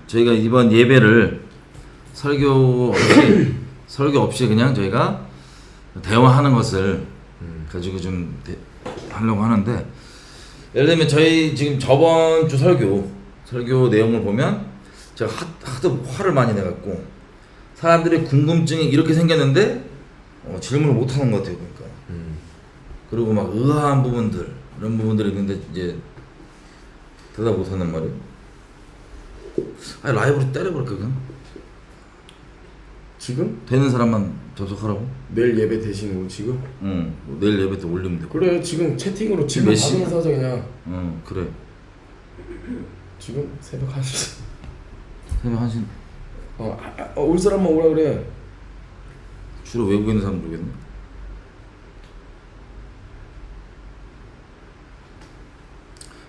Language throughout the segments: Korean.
저희가 이번 예배를 설교 없이 그냥 저희가 대화하는 것을 가지고 좀 하려고 하는데, 예를 들면 저희 지금 저번 주 설교 내용을 보면 제가 하도 화를 많이 내갖고 사람들의 궁금증이 이렇게 생겼는데 질문을 못 하는 것 같아요. 그러니까 그리고 막 의아한 부분들, 이런 부분들이 있는데 이제 대답 못 하는 말이에요. 아니 라이브로 때려버릴까 그냥? 지금? 되는 사람만 접속하라고? 내일 예배 대신 지금? 응. 뭐 내일 예배 때 올리면 되고. 그래 지금 채팅으로 질문 받으면서 하자 그냥. 응 그래. 지금 새벽 1시. 새벽 1시. 올 사람만 오라 그래. 주로 외국에 있는 사람들 오겠네.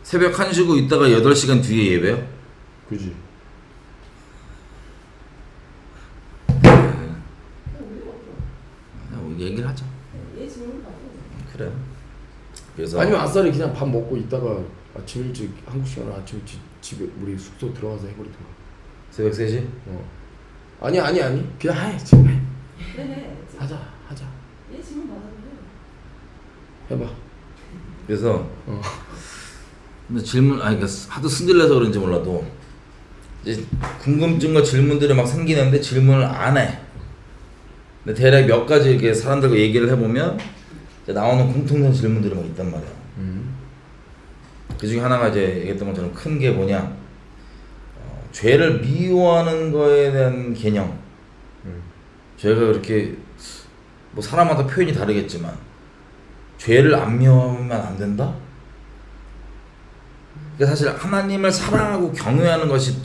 새벽 1시고 있다가 8시간 뒤에 예배요? 그지. 얘기를 하자. 그래. 그래서 아니면 아싸리 그냥 밥 먹고 있다가 아침 일찍 한국 시간으로 아침 일찍 집에 우리 숙소 들어가서 해버리던가. 새벽 3시? 아니 그냥 해 지금 해. 네. 하자. 얘 지금 받아도 해봐. 그래서 근데 질문 그러니까 하도 승질내서 그런지 몰라도 이제 궁금증과 질문들이 막 생기는데 질문을 안 해. 근데 대략 몇 가지 이렇게 사람들과 얘기를 해보면 이제 나오는 공통된 질문들이 막 있단 말이야. 그 중에 하나가 이제 얘기했던 것처럼 큰 게 뭐냐, 죄를 미워하는 거에 대한 개념. 죄가 그렇게 뭐 사람마다 표현이 다르겠지만 죄를 안 미워하면 안 된다? 그러니까 사실 하나님을 사랑하고 경외하는 것이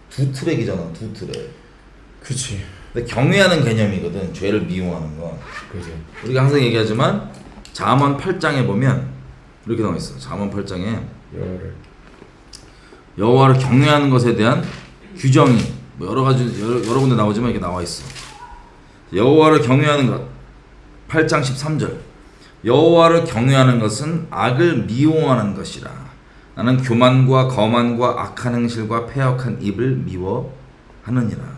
두 트랙이잖아. 두 트랙. 그치. 근데 경외하는 개념이거든, 죄를 미워하는 건. 그지. 우리가 항상 얘기하지만 잠언 8장에 보면 이렇게 나와 있어. 잠언 8장에 여호와를 경외하는 것에 대한 규정이 뭐 여러 군데 나오지만 이렇게 나와 있어. 여호와를 경외하는 것 8장 13절. 여호와를 경외하는 것은 악을 미워하는 것이라. 나는 교만과 거만과 악한 행실과 패역한 입을 미워하느니라.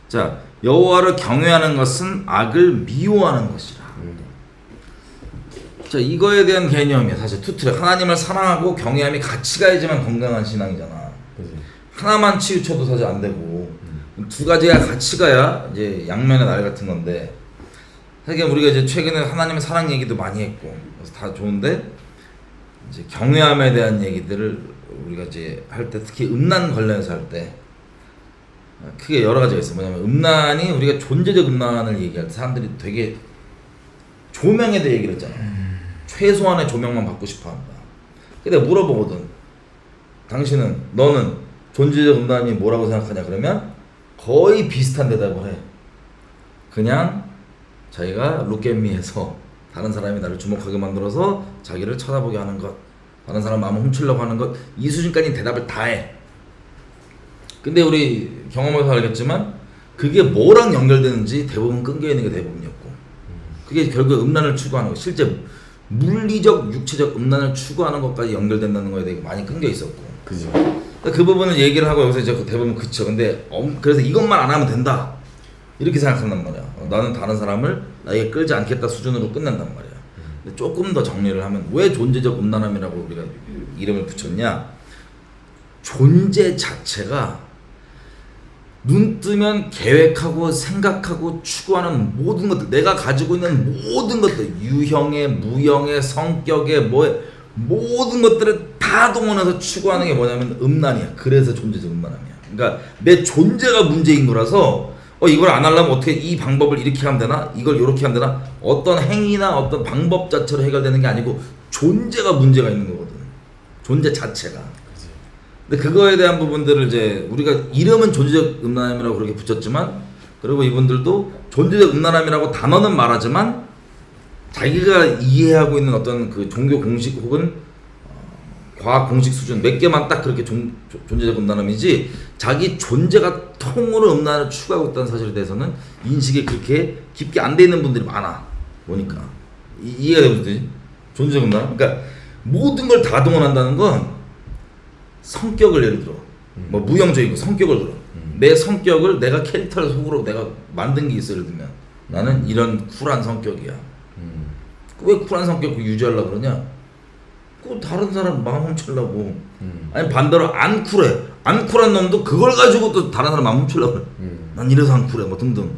자, 여호와를 경외하는 것은 악을 미워하는 것이라. 자, 이거에 대한 개념이야. 사실 투트랙. 하나님을 사랑하고 경외함이 같이 가야지만 건강한 신앙이잖아. 그지. 하나만 치우쳐도 사실 안 되고 두 가지가 같이 가야 이제 양면의 날 같은 건데, 사실 우리가 이제 최근에 하나님의 사랑 얘기도 많이 했고 그래서 다 좋은데, 이제 경외함에 대한 얘기들을 우리가 이제 할 때, 특히 음란 관련해서 할 때 크게 여러 가지가 있어. 뭐냐면 음란이, 우리가 존재적 음란을 얘기할 때 사람들이 되게 조명에 대해 얘기를 했잖아. 최소한의 조명만 받고 싶어 한다. 근데 물어보거든. 너는 존재적 음란이 뭐라고 생각하냐? 그러면 거의 비슷한 대답을 해. 그냥 자기가 룩앤미에서 다른 사람이 나를 주목하게 만들어서 자기를 쳐다보게 하는 것, 다른 사람 마음을 훔치려고 하는 것, 이 수준까지 대답을 다 해. 근데 우리 경험해서 알겠지만 그게 뭐랑 연결되는지 대부분 끊겨있는 게 대부분이었고, 그게 결국 음란을 추구하는 것, 실제 물리적 육체적 음란을 추구하는 것까지 연결된다는 거에 대해 많이 끊겨 있었고. 그지. 그 부분을 얘기를 하고 여기서 이제 대부분 그쳐. 근데 그래서 이것만 안 하면 된다 이렇게 생각한단 말이야. 나는 다른 사람을 나에게 끌지 않겠다 수준으로 끝낸단 말이야. 근데 조금 더 정리를 하면 왜 존재적 음란함이라고 우리가 이름을 붙였냐? 존재 자체가 눈 뜨면 계획하고 생각하고 추구하는 모든 것들, 내가 가지고 있는 모든 것들, 유형의, 무형의, 성격의, 모든 것들을 다 동원해서 추구하는 게 뭐냐면 음란이야. 그래서 존재적 음란함이야. 그러니까 내 존재가 문제인 거라서 이걸 안 하려면 어떻게, 이 방법을 이렇게 하면 되나? 이걸 이렇게 하면 되나? 어떤 행위나 어떤 방법 자체로 해결되는 게 아니고 존재가 문제가 있는 거거든. 존재 자체가. 근데 그거에 대한 부분들을 이제 우리가 이름은 존재적 음란함이라고 그렇게 붙였지만, 그리고 이분들도 존재적 음란함이라고 단어는 말하지만 자기가 이해하고 있는 어떤 그 종교 공식 혹은 과학 공식 수준 몇 개만 딱 그렇게 존재적 음란함이지, 자기 존재가 통으로 음란을 추구하고 있다는 사실에 대해서는 인식이 그렇게 깊게 안 돼 있는 분들이 많아 보니까. 이해가 되지? 존재적 음란함. 그러니까 모든 걸 다 동원한다는 건 성격을 예를 들어 뭐 무형적인 거 성격을 들어. 내 성격을 내가 캐릭터를 속으로 내가 만든 게 있어. 예를 들면 나는 이런 쿨한 성격이야. 왜 쿨한 성격 유지하려고 그러냐? 그 다른 사람 마음 훔치려고. 아니 반대로 안 쿨해. 안 쿨한 놈도 그걸 가지고 또 다른 사람 마음 훔치려고 그래. 난 이래서 안 쿨해. 뭐 등등.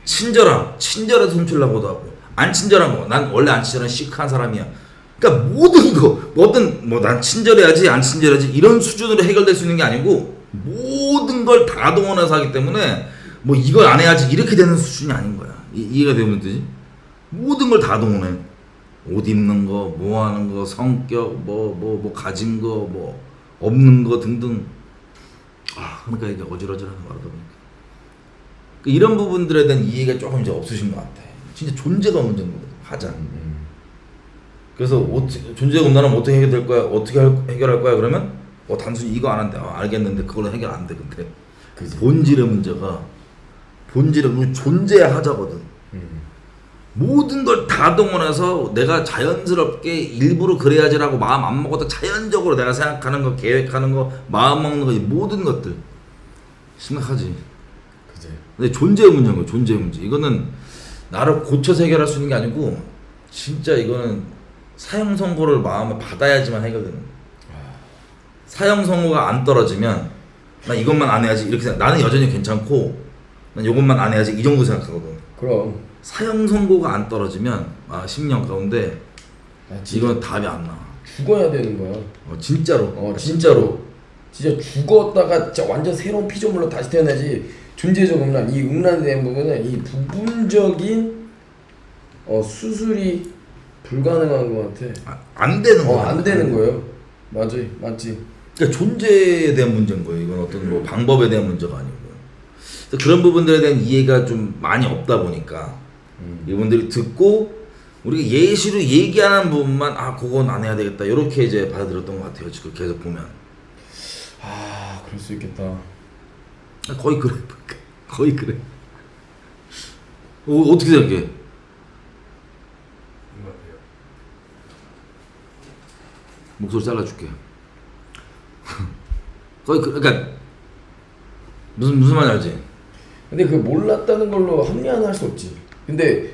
친절해서 훔치려고도 하고. 안 친절한 거. 난 원래 안 친절한 시크한 사람이야. 그러니까 모든 거 어떤 뭐 난 친절해야지 안 친절해야지 이런 수준으로 해결될 수 있는 게 아니고 모든 걸 다 동원해서 하기 때문에 뭐 이걸 안 해야지 이렇게 되는 수준이 아닌 거야. 이해가 되면 되지? 모든 걸 다 동원해. 옷 입는 거, 뭐 하는 거, 성격, 뭐 가진 거, 뭐 없는 거 등등. 그러니까 이게 어질어질하게 말하다 보니까 이런 부분들에 대한 이해가 조금 이제 없으신 것 같아. 진짜 존재가 문제인 거거든. 하자. 그래서 존재가 없나면 어떻게 해결될 거야? 어떻게 해결할 거야? 그러면 단순히 이거 안 한대. 알겠는데 그걸로 해결 안 돼. 근데 그치. 본질의 문제가 우리 존재하자거든. 모든 걸 다 동원해서 내가 자연스럽게 일부러 그래야지라고 마음 안 먹어도 자연적으로 내가 생각하는 거, 계획하는 거, 마음 먹는 거, 이 모든 것들 심각하지. 그치. 근데 존재의 문제인 거야. 존재의 문제. 이거는 나를 고쳐서 해결할 수 있는 게 아니고 진짜 이거는 사형 선고를 마음에 받아야지만 해결되는 거야. 사형 선고가 안 떨어지면 나 이것만 안 해야지 이렇게 생각. 나는 여전히 괜찮고 난 이것만 안 해야지 이 정도 생각하거든. 그럼 사형 선고가 안 떨어지면 10년 가운데 진짜 이건 답이 안 나와. 죽어야 되는 거야. 진짜로. 진짜로. 진짜 죽었다가 진짜 완전 새로운 피조물로 다시 태어나지. 존재적 음란, 이 음란에 대한 부분은 이 부분적인 수술이 불가능한 것 같아. 안 되는 거야. 안 되는 거예요. 맞지. 그러니까 존재에 대한 문제인 거예요. 이건 어떤 뭐 방법에 대한 문제가 아니고. 그래서 그런 부분들에 대한 이해가 좀 많이 없다 보니까 이분들이 듣고 우리가 예시로 얘기하는 부분만 그건 안 해야 되겠다 이렇게 이제 받아들였던 것 같아요. 지금 계속 보면 그럴 수 있겠다. 거의 그래. 거의 그래. 어떻게 생각해? 목소리 잘라줄게. 거의 그러니까 무슨 말인지 알지? 근데 그 몰랐다는 걸로 합리화는 할 수 없지. 근데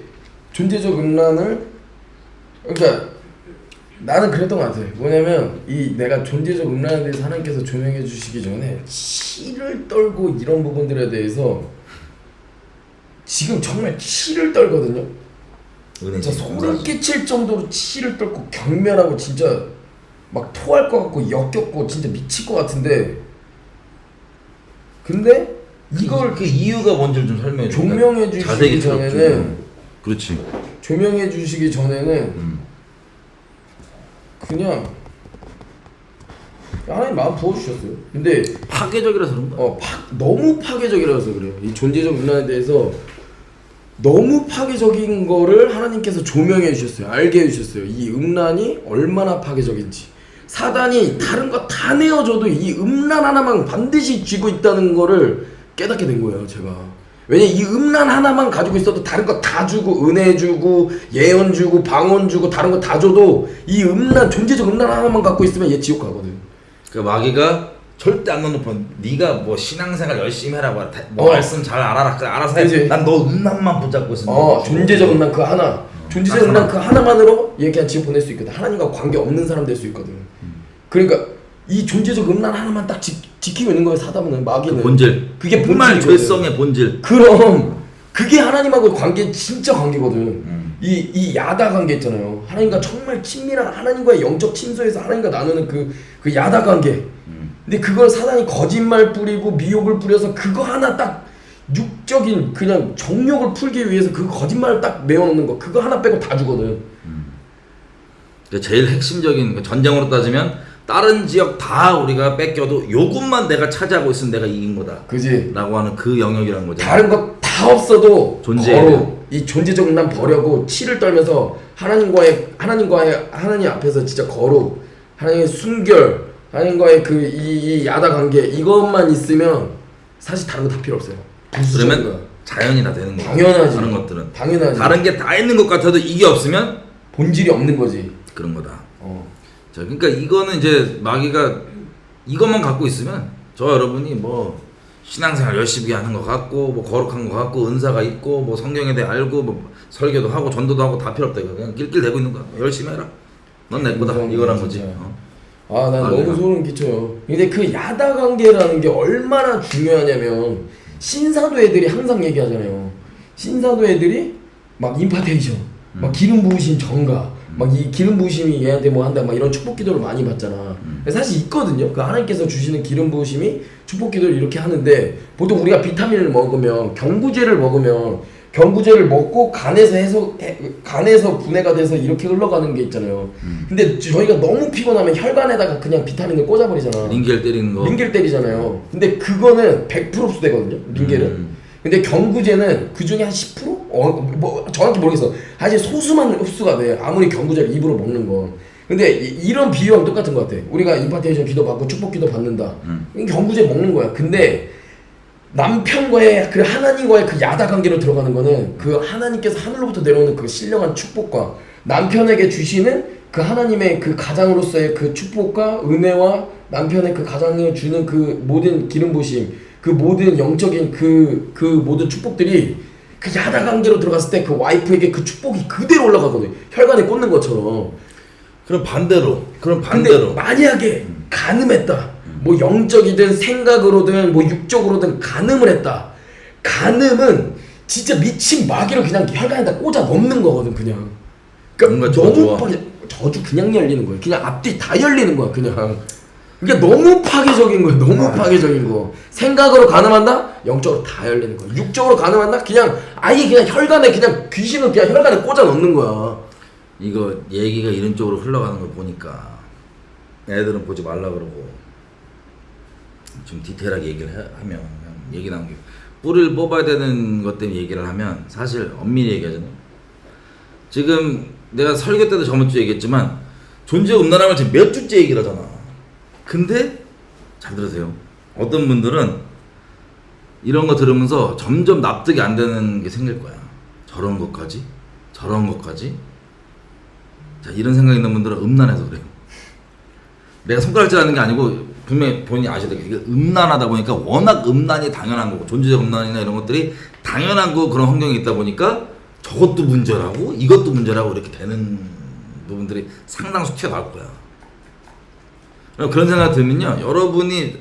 존재적 음란을 그러니까 나는 그랬던 것 같아. 뭐냐면 이 내가 존재적 음란에 대해서 하나님께서 조명해 주시기 전에 치를 떨고 이런 부분들에 대해서 지금 정말 치를 떨거든요. 진짜 소름 끼칠 정도로 치를 떨고 경멸하고 진짜 막 토할 것 같고 역겹고 진짜 미칠 것 같은데 근데 이걸 그 이유가 뭔지를 좀 설명해 줘. 조명해 주시기 전에는 그렇지. 조명해 주시기 전에는 그냥 하나님 마음 부어주셨어요. 근데 파괴적이라서 그런 거야. 너무 파괴적이라서 그래요. 이 존재적 문화에 대해서 너무 파괴적인 거를 하나님께서 조명해 주셨어요. 알게 해주셨어요. 이 음란이 얼마나 파괴적인지. 사단이 다른 거 다 내어줘도 이 음란 하나만 반드시 쥐고 있다는 거를 깨닫게 된 거예요. 제가. 왜냐 이 음란 하나만 가지고 있어도 다른 거 다 주고 은혜 주고 예언 주고 방언 주고 다른 거 다 줘도 이 음란 존재적 음란 하나만 갖고 있으면 얘 지옥 가거든. 그 마귀가 절대 안 넣어놓고 네가 뭐 신앙생활 열심히 해라 뭐 말씀 잘 알아라 그래 알아서 해. 난 너 음란만 붙잡고 있어. 존재적 음란 그 하나. 존재적 음란 그 하나만으로 얘 그냥 지옥 보낼 수 있거든. 하나님과 관계 없는 사람 될 수 있거든. 그러니까 이 존재적 음란 하나만 딱 지키고 있는 거예요. 사단은 마귀는. 그 본질. 그게 정말 본질이거든. 죄성의 본질. 그럼 그게 하나님하고 관계 진짜 관계거든. 이 야다 관계 있잖아요. 하나님과 정말 친밀한 하나님과의 영적 침소에서 하나님과 나누는 그 야다 관계. 근데 그걸 사단이 거짓말 뿌리고 미혹을 뿌려서 그거 하나 딱 육적인 그냥 정욕을 풀기 위해서 그 거짓말을 딱 메워놓는 거 그거 하나 빼고 다 주거든. 제일 핵심적인 전쟁으로 따지면 다른 지역 다 우리가 뺏겨도 요것만 내가 차지하고 있으면 내가 이긴 거다. 그지? 라고 하는 그 영역이란 거죠. 다른 거 다 없어도 존재해야 이 존재적 음란 버려고 치를 떨면서 하나님 앞에서 진짜 거룩, 하나님의 순결, 하나님과의 이 야다 관계 이것만 있으면 사실 다른 거 다 필요 없어요. 그러면 자연이 다 되는 거야. 당연하지. 다른 것들은. 당연하지. 다른 게 다 있는 것 같아도 이게 없으면 본질이 없는 거지. 그런 거다. 자, 그러니까 이거는 이제 마귀가 이것만 갖고 있으면 저 여러분이 뭐 신앙생활 열심히 하는 것 같고 뭐 거룩한 것 같고 은사가 있고 뭐 성경에 대해 알고 뭐 설교도 하고 전도도 하고 다 필요 없다 이거 그냥 낄낄 대고 있는 거야. 열심히 해라. 넌 내 거다 이거란 거지. 난 너무 내가. 소름 끼쳐요. 근데 그 야다 관계라는 게 얼마나 중요하냐면 신사도 애들이 항상 얘기하잖아요. 신사도 애들이 막 임파테이션, 막 기름 부으심 전가, 막 이 기름 부으심이 얘한테 뭐 한다, 막 이런 축복 기도를 많이 받잖아. 사실 있거든요. 그 하나님께서 주시는 기름 부으심이 축복 기도를 이렇게 하는데 보통 우리가 비타민을 먹으면 경구제를 먹고 간에서 분해가 돼서 이렇게 흘러가는 게 있잖아요. 근데 저희가 너무 피곤하면 혈관에다가 그냥 비타민을 꽂아버리잖아. 링겔 때리는 거. 링겔 때리잖아요. 근데 그거는 100% 흡수되거든요. 링겔은. 근데 경구제는 그 중에 한 10%? 뭐 정확히 모르겠어. 사실 소수만 흡수가 돼. 아무리 경구제를 입으로 먹는 건. 근데 이런 비유랑 똑같은 것 같아. 우리가 임파테이션 기도 받고 축복 기도 받는다. 경구제 먹는 거야. 근데 남편과의 그 하나님과의 그 야다 관계로 들어가는 거는 그 하나님께서 하늘로부터 내려오는 그 신령한 축복과 남편에게 주시는 그 하나님의 그 가장으로서의 그 축복과 은혜와 남편의 그 가장에 주는 그 모든 기름 부으심, 그 모든 영적인 그 모든 축복들이 그 야다 관계로 들어갔을 때 그 와이프에게 그 축복이 그대로 올라가거든. 혈관에 꽂는 것처럼. 그럼 반대로. 근데 만약에 간음했다. 뭐 영적이든 생각으로든 뭐 육적으로든 간음을 했다. 간음은 진짜 미친 마귀로 그냥 혈관에다 꽂아 넣는 거거든 그냥. 그러니까 너무 저주 그냥 열리는 거야. 그냥 앞뒤 다 열리는 거야 그냥. 그러니까 너무 파괴적인 거야. 너무 파괴적인 거. 생각으로 간음한다? 영적으로 다 열리는 거야. 육적으로 간음한다? 그냥 아예 그냥 혈관에 그냥 귀신을 그냥 혈관에 꽂아 넣는 거야. 이거 얘기가 이런 쪽으로 흘러가는 걸 보니까 애들은 보지 말라 그러고 좀 디테일하게 얘기를 하면 얘기 나온 게 뿌리를 뽑아야 되는 것 때문에 얘기를 하면 사실 엄밀히 얘기하잖아요. 지금 내가 설교 때도 저번 주에 얘기했지만 존재의 음란함을 지금 몇 주째 얘기를 하잖아. 근데 잘 들으세요. 어떤 분들은 이런 거 들으면서 점점 납득이 안 되는 게 생길 거야. 저런 것까지? 자, 이런 생각 있는 분들은 음란해서 그래요. 내가 손가락질 하는 게 아니고 분명히 본인이 아셔야 되겠 이게 음란하다 보니까 워낙 음란이 당연한 거고 존재적 음란이나 이런 것들이 당연한 거 그런 환경이 있다 보니까 저것도 문제라고 이것도 문제라고 이렇게 되는 부분들이 상당수 튀어나올 거야. 그런 생각 들면요, 여러분이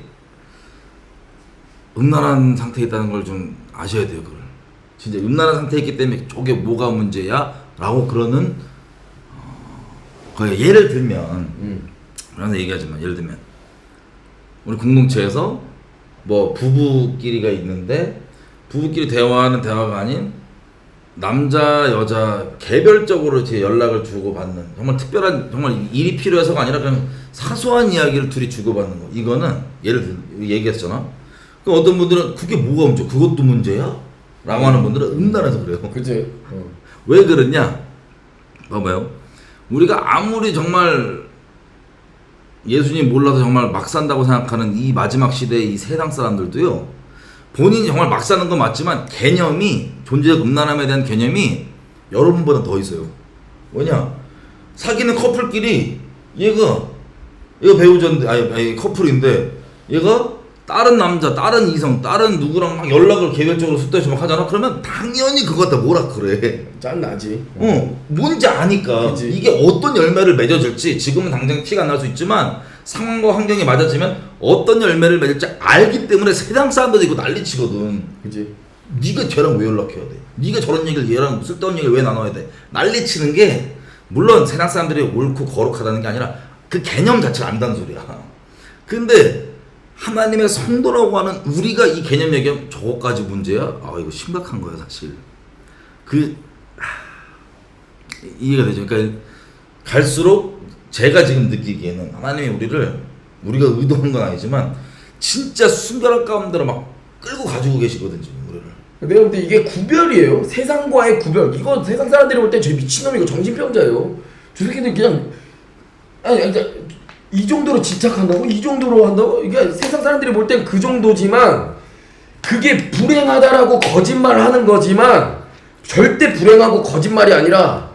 음란한 상태에 있다는 걸 좀 아셔야 돼요. 그걸 진짜 음란한 상태에 있기 때문에 저게 뭐가 문제야? 라고 그러는 거의 예를 들면 그래서 얘기하지만 예를 들면 우리 공동체에서 뭐 부부끼리가 있는데 부부끼리 대화하는 대화가 아닌 남자 여자 개별적으로 제 연락을 주고받는 정말 특별한 정말 일이 필요해서가 아니라 그냥 사소한 이야기를 둘이 주고받는 거. 이거는 예를 들어 얘기했잖아. 그럼 어떤 분들은 그게 뭐가 문제? 그것도 문제야? 라고 하는 분들은 음란해서 그래요. 그치? 왜 그러냐? 봐봐요. 우리가 아무리 정말 예수님 몰라서 정말 막 산다고 생각하는 이 마지막 시대의 이 세상 사람들도요, 본인이 정말 막 사는 건 맞지만 개념이 존재적 음란함에 대한 개념이 여러분보다 더 있어요. 뭐냐? 사귀는 커플끼리 얘가 배우자인데 아니 커플인데 얘가 다른 남자, 다른 이성, 다른 누구랑 막 연락을 개별적으로 숫자씩 막 하잖아. 그러면 당연히 그거 갖다 뭐라 그래. 짠나지. 뭔지 아니까. 그치. 이게 어떤 열매를 맺어줄지 지금은 당장 티가 안 날 수 있지만 상황과 환경이 맞아지면 어떤 열매를 맺을지 알기 때문에 세상 사람들이 이거 난리치거든. 그치. 네가 쟤랑 왜 연락해야 돼? 네가 저런 얘기를 얘랑 쓸데없는 얘기를 왜 나눠야 돼? 난리치는 게 물론 세상 사람들이 옳고 거룩하다는 게 아니라 그 개념 자체가 안다는 소리야. 근데 하나님의 성도라고 하는 우리가 이 개념 얘기하면 저거까지 문제야? 아, 이거 심각한 거야 사실. 이해가 되죠? 그러니까 갈수록 제가 지금 느끼기에는 하나님이 우리가 의도한 건 아니지만 진짜 순결한 가운데로 막 끌고 가지고 계시거든 지금 우리를. 내가 볼 때 이게 구별이에요. 세상과의 구별. 이거 세상 사람들이 볼 때 저 미친놈 이거 정신병자예요. 저 새끼들 그냥 그러니까 이 정도로 집착한다고? 이 정도로 한다고? 이게 세상 사람들이 볼 땐 그 정도지만 그게 불행하다라고 거짓말하는 거지만 절대 불행하고 거짓말이 아니라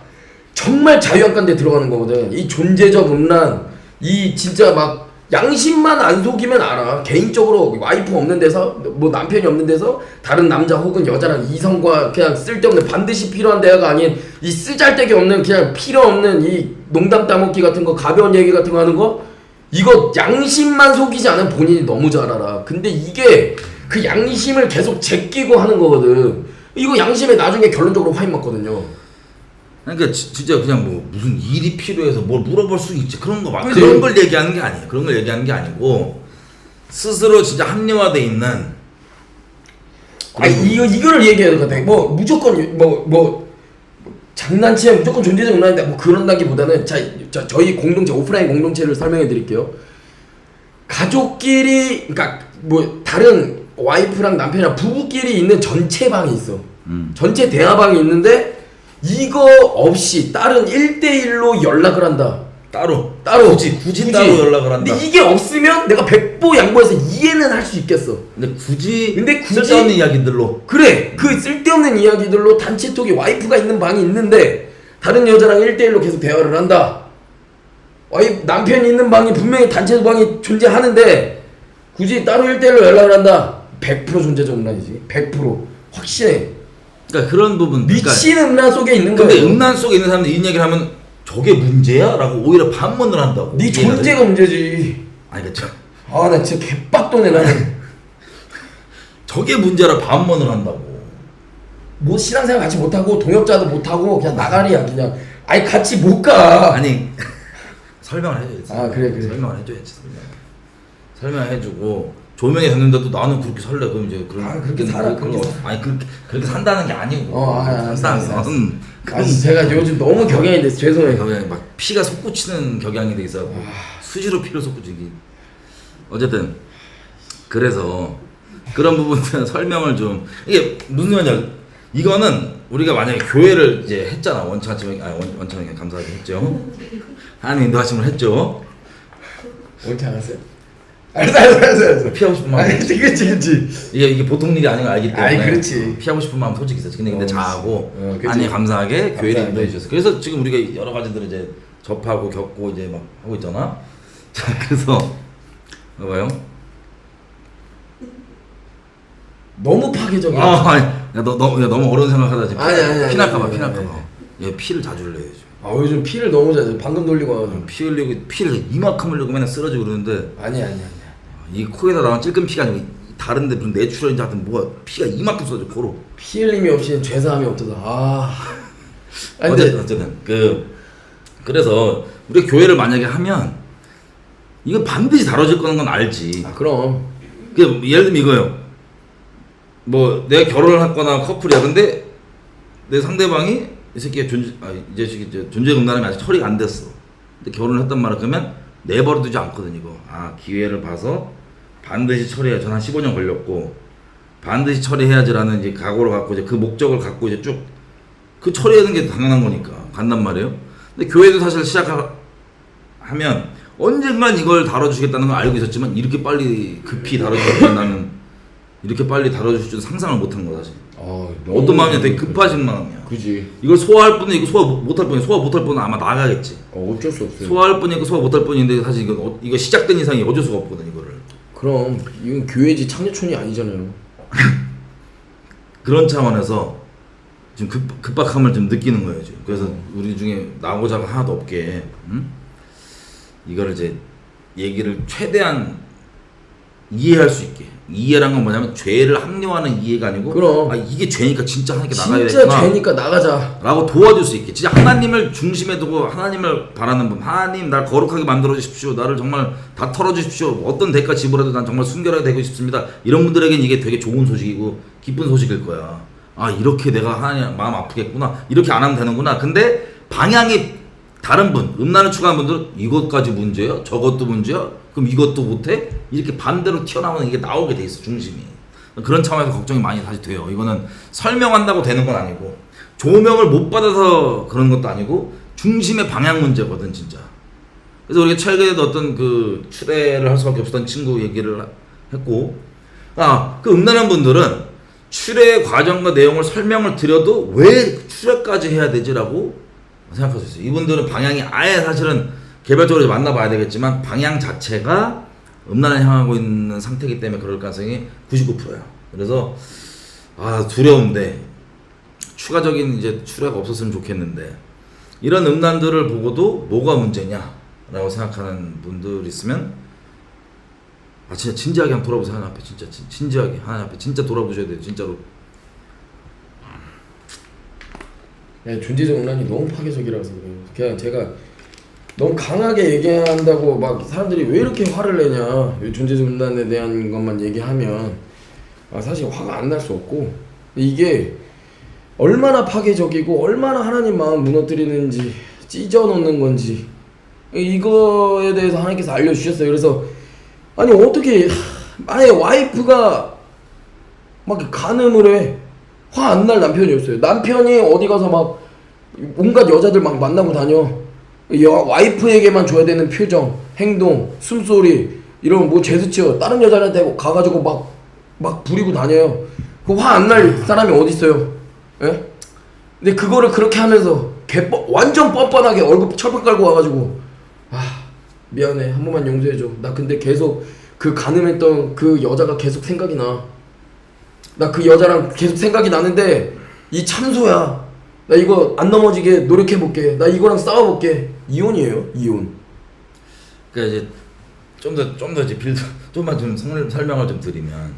정말 자유한가운데 들어가는 거거든. 이 존재적 음란, 이 진짜 막 양심만 안 속이면 알아. 개인적으로 와이프 없는 데서 뭐 남편이 없는 데서 다른 남자 혹은 여자랑 이성과 그냥 쓸데없는 반드시 필요한 대화가 아닌 이 쓰잘데기 없는 그냥 필요 없는 이 농담 따먹기 같은 거 가벼운 얘기 같은 거 하는 거 이거 양심만 속이지 않으면 본인이 너무 잘 알아. 근데 이게 그 양심을 계속 제끼고 하는 거거든. 이거 양심에 나중에 결론적으로 화인 맞거든요. 그러니까 진짜 그냥 뭐 무슨 일이 필요해서 뭘 물어볼 수 있지 그런 거 막 그치. 그런 걸 얘기하는 게 아니에요. 그런 걸 얘기하는 게 아니고 스스로 진짜 합리화돼 있는. 아니 이거를 얘기해야 될 것 같아. 뭐 무조건 뭐 장난치면 무조건 존재적 문화인데 뭐 그런다기보다는 자 저희 공동체 오프라인 공동체를 설명해 드릴게요. 가족끼리 그러니까 뭐 다른 와이프랑 남편이랑 부부끼리 있는 전체 방이 있어. 전체 대화방이 있는데 이거 없이 다른 1대1로 연락을 한다. 따로 굳이 따로 연락을 한다. 근데 이게 없으면 내가 백보 양보해서 이해는 할 수 있겠어. 근데 굳이 굳이 쓸데없는 이야기들로 그래 그 쓸데없는 이야기들로 단체톡에 와이프가 있는 방이 있는데 다른 여자랑 1대1로 계속 대화를 한다. 남편이 있는 방이 분명히 단체 방이 존재하는데 굳이 따로 1대1로 연락을 한다. 100% 존재적 음란이지. 100% 확신해. 그러니까 그런 부분 미친 음란 속에 있는 근데 거야. 음란 속에 있는 사람들이 이런 얘기를 하면 저게 문제야? 라고 오히려 반문을 한다고. 네 존재가 문제지. 아니 그쵸. 아 나 진짜 개빡도네 나는. 저게 문제라 반문을 한다고. 뭐 신앙생활 같이 못하고 동역자도 못하고 그냥 나가리야 그냥. 아니 같이 못 가. 아니 설명을 해줘야지. 아, 그래. 설명을 해줘야지. 설명해주고 조명이 됐는데도 나는 그렇게 살래. 그럼 이제 그렇게 살아, 그렇게 아니 그렇게 산다는 게 아니고. 산다는 건 아 제가 요즘 너무 격양이 돼서 죄송해요. 그냥 막 피가 솟구치는 격양이 돼 있어. 수시로 피를 솟구치기. 어쨌든 그래서 그런 부분들은 설명을 좀 이게 무슨 말이냐. 이거는 우리가 만약에 교회를 이제 했잖아. 원천하지 원천하게 감사하게 했죠. 하나님 인도하심을 했죠. 어떻게 알았어요? 알았어. 피하고 싶은 마음. 그치. 이게 보통 일이 아닌 걸 알기 때문에. 아이, 그렇지. 피하고 싶은 마음 솔직히 있었지. 근데 잘하고 그치. 하나님 감사하게 교회를 감사하게. 인도해 주셨어. 그래서 지금 우리가 여러 가지들을 이제 접하고 겪고 이제 막 하고 있잖아. 자 그래서 봐봐요. 너무 파괴적이야. 아니, 너무 어려운 생각하다 지금 아니, 피날까봐 아니, 피날까봐. 얘 피를 자주 흘려요 지금. 아 요즘 피를 너무 잘 방금 돌리고 와가지고. 피 흘리고 피를 이만큼 흘리고 맨날 쓰러지고 그러는데 아니야. 이 코에다 나온 찔끔 피가 아니고 다른데 무슨 내추럴인지 하여튼 뭐가 피가 이만큼 쏟아져 코로. 피 흘림이 없이는 죄사함이 없어서 아니 근데 어쨌든 그래서 우리 교회를 만약에 하면 이건 반드시 다뤄질 거는 건 알지. 그럼 그 예를 들면 이거요. 뭐 내가 결혼을 했거나 커플이야. 근데 내 상대방이 이 새끼가 이 자식이 존재 음란함이 아직 처리가 안 됐어. 근데 결혼을 했단 말이야. 그러면 내버려두지 않거든 이거. 기회를 봐서 반드시 처리해. 전 한 15년 걸렸고 반드시 처리해야지라는 이제 각오를 갖고 이제 그 목적을 갖고 이제 쭉 그 처리하는 게 당연한 거니까 간단 말이에요. 근데 교회도 사실 하면 언젠간 이걸 다뤄주겠다는 걸 알고 있었지만 이렇게 빨리 급히 다뤄주겠다는 이렇게 빨리 다뤄줄 줄 상상을 못한 거다 사실. 어떤 마음이냐 되게 급하신 마음이야. 그지. 이걸 소화할 분은 이거 소화 못할 분이 소화 못할 분은 아마 나가겠지. 어쩔 수 없어요. 소화할 분이 있고 소화 못할 분인데 사실 이거 시작된 이상이 어쩔 수가 없거든 이거를. 그럼 이건 교회지 창녀촌이 아니잖아요. 그런 차원에서 지금 급박함을 좀 느끼는 거예요 지금. 그래서 우리 중에 나오자가 하나도 없게 이거를 이제 얘기를 최대한 이해할 수 있게. 이해란 건 뭐냐면 죄를 합리화하는 이해가 아니고 그럼. 이게 죄니까 진짜 하나님께 나가야 진짜 되구나 죄니까 나가자. 라고 도와줄 수 있게. 진짜 하나님을 중심에 두고 하나님을 바라는 분. 하나님 날 거룩하게 만들어 주십시오. 나를 정말 다 털어 주십시오. 어떤 대가 지불해도 난 정말 순결하게 되고 싶습니다. 이런 분들에겐 이게 되게 좋은 소식이고 기쁜 소식일 거야. 이렇게 내가 하나님 마음 아프겠구나. 이렇게 안 하면 되는구나. 근데 방향이 다른 분, 음란을 추구하는 분들은 이것까지 문제야? 저것도 문제야? 그럼 이것도 못해? 이렇게 반대로 튀어나오는 이게 나오게 돼 있어 중심이. 그런 차원에서 걱정이 많이 다시 돼요. 이거는 설명한다고 되는 건 아니고 조명을 못 받아서 그런 것도 아니고 중심의 방향 문제거든 진짜. 그래서 우리가 최근에도 어떤 그 출애를 할 수밖에 없었던 친구 얘기를 했고 그 음란한 분들은 출애 과정과 내용을 설명을 드려도 왜 출애까지 해야 되지라고 생각할 수 있어요. 이분들은 방향이 아예 사실은 개별적으로 만나봐야 되겠지만 방향 자체가 음란을 향하고 있는 상태이기 때문에 그럴 가능성이 99%야. 그래서 두려운데 추가적인 이제 출애가 없었으면 좋겠는데 이런 음란들을 보고도 뭐가 문제냐라고 생각하는 분들 있으면 진짜 진지하게 한번 돌아보세요. 하나님 앞에 진짜 진지하게 하나님 앞에 진짜 돌아보셔야 돼요. 진짜로. 존재적 음란이 너무 파괴적이라서 그래요. 그냥 제가 너무 강하게 얘기한다고 막 사람들이 왜 이렇게 화를 내냐, 존재적 음란에 대한 것만 얘기하면 사실 화가 안 날 수 없고, 이게 얼마나 파괴적이고 얼마나 하나님 마음 무너뜨리는지 찢어놓는 건지 이거에 대해서 하나님께서 알려주셨어요. 그래서 아니 어떻게 만약에 와이프가 막 간음을 해, 화 안 날 남편이었어요. 남편이 어디 가서 막 온갖 여자들 막 만나고 다녀. 와이프에게만 줘야 되는 표정, 행동, 숨소리 이런 뭐 제스처 다른 여자한테 가가지고 막 부리고 다녀요. 그 화 안 날 사람이 어디 있어요? 예? 근데 그거를 그렇게 하면서 완전 뻔뻔하게 얼굴 철판 깔고 와가지고 미안해, 한 번만 용서해줘. 나 근데 계속 그 간음했던 그 여자가 계속 생각이 나. 나 그 여자랑 계속 생각이 나는데 이 참소야. 나 이거 안 넘어지게 노력해볼게. 나 이거랑 싸워볼게. 이혼이에요, 이혼. 그러니까 이제 좀 더 이제 좀만 좀 설명을 좀 드리면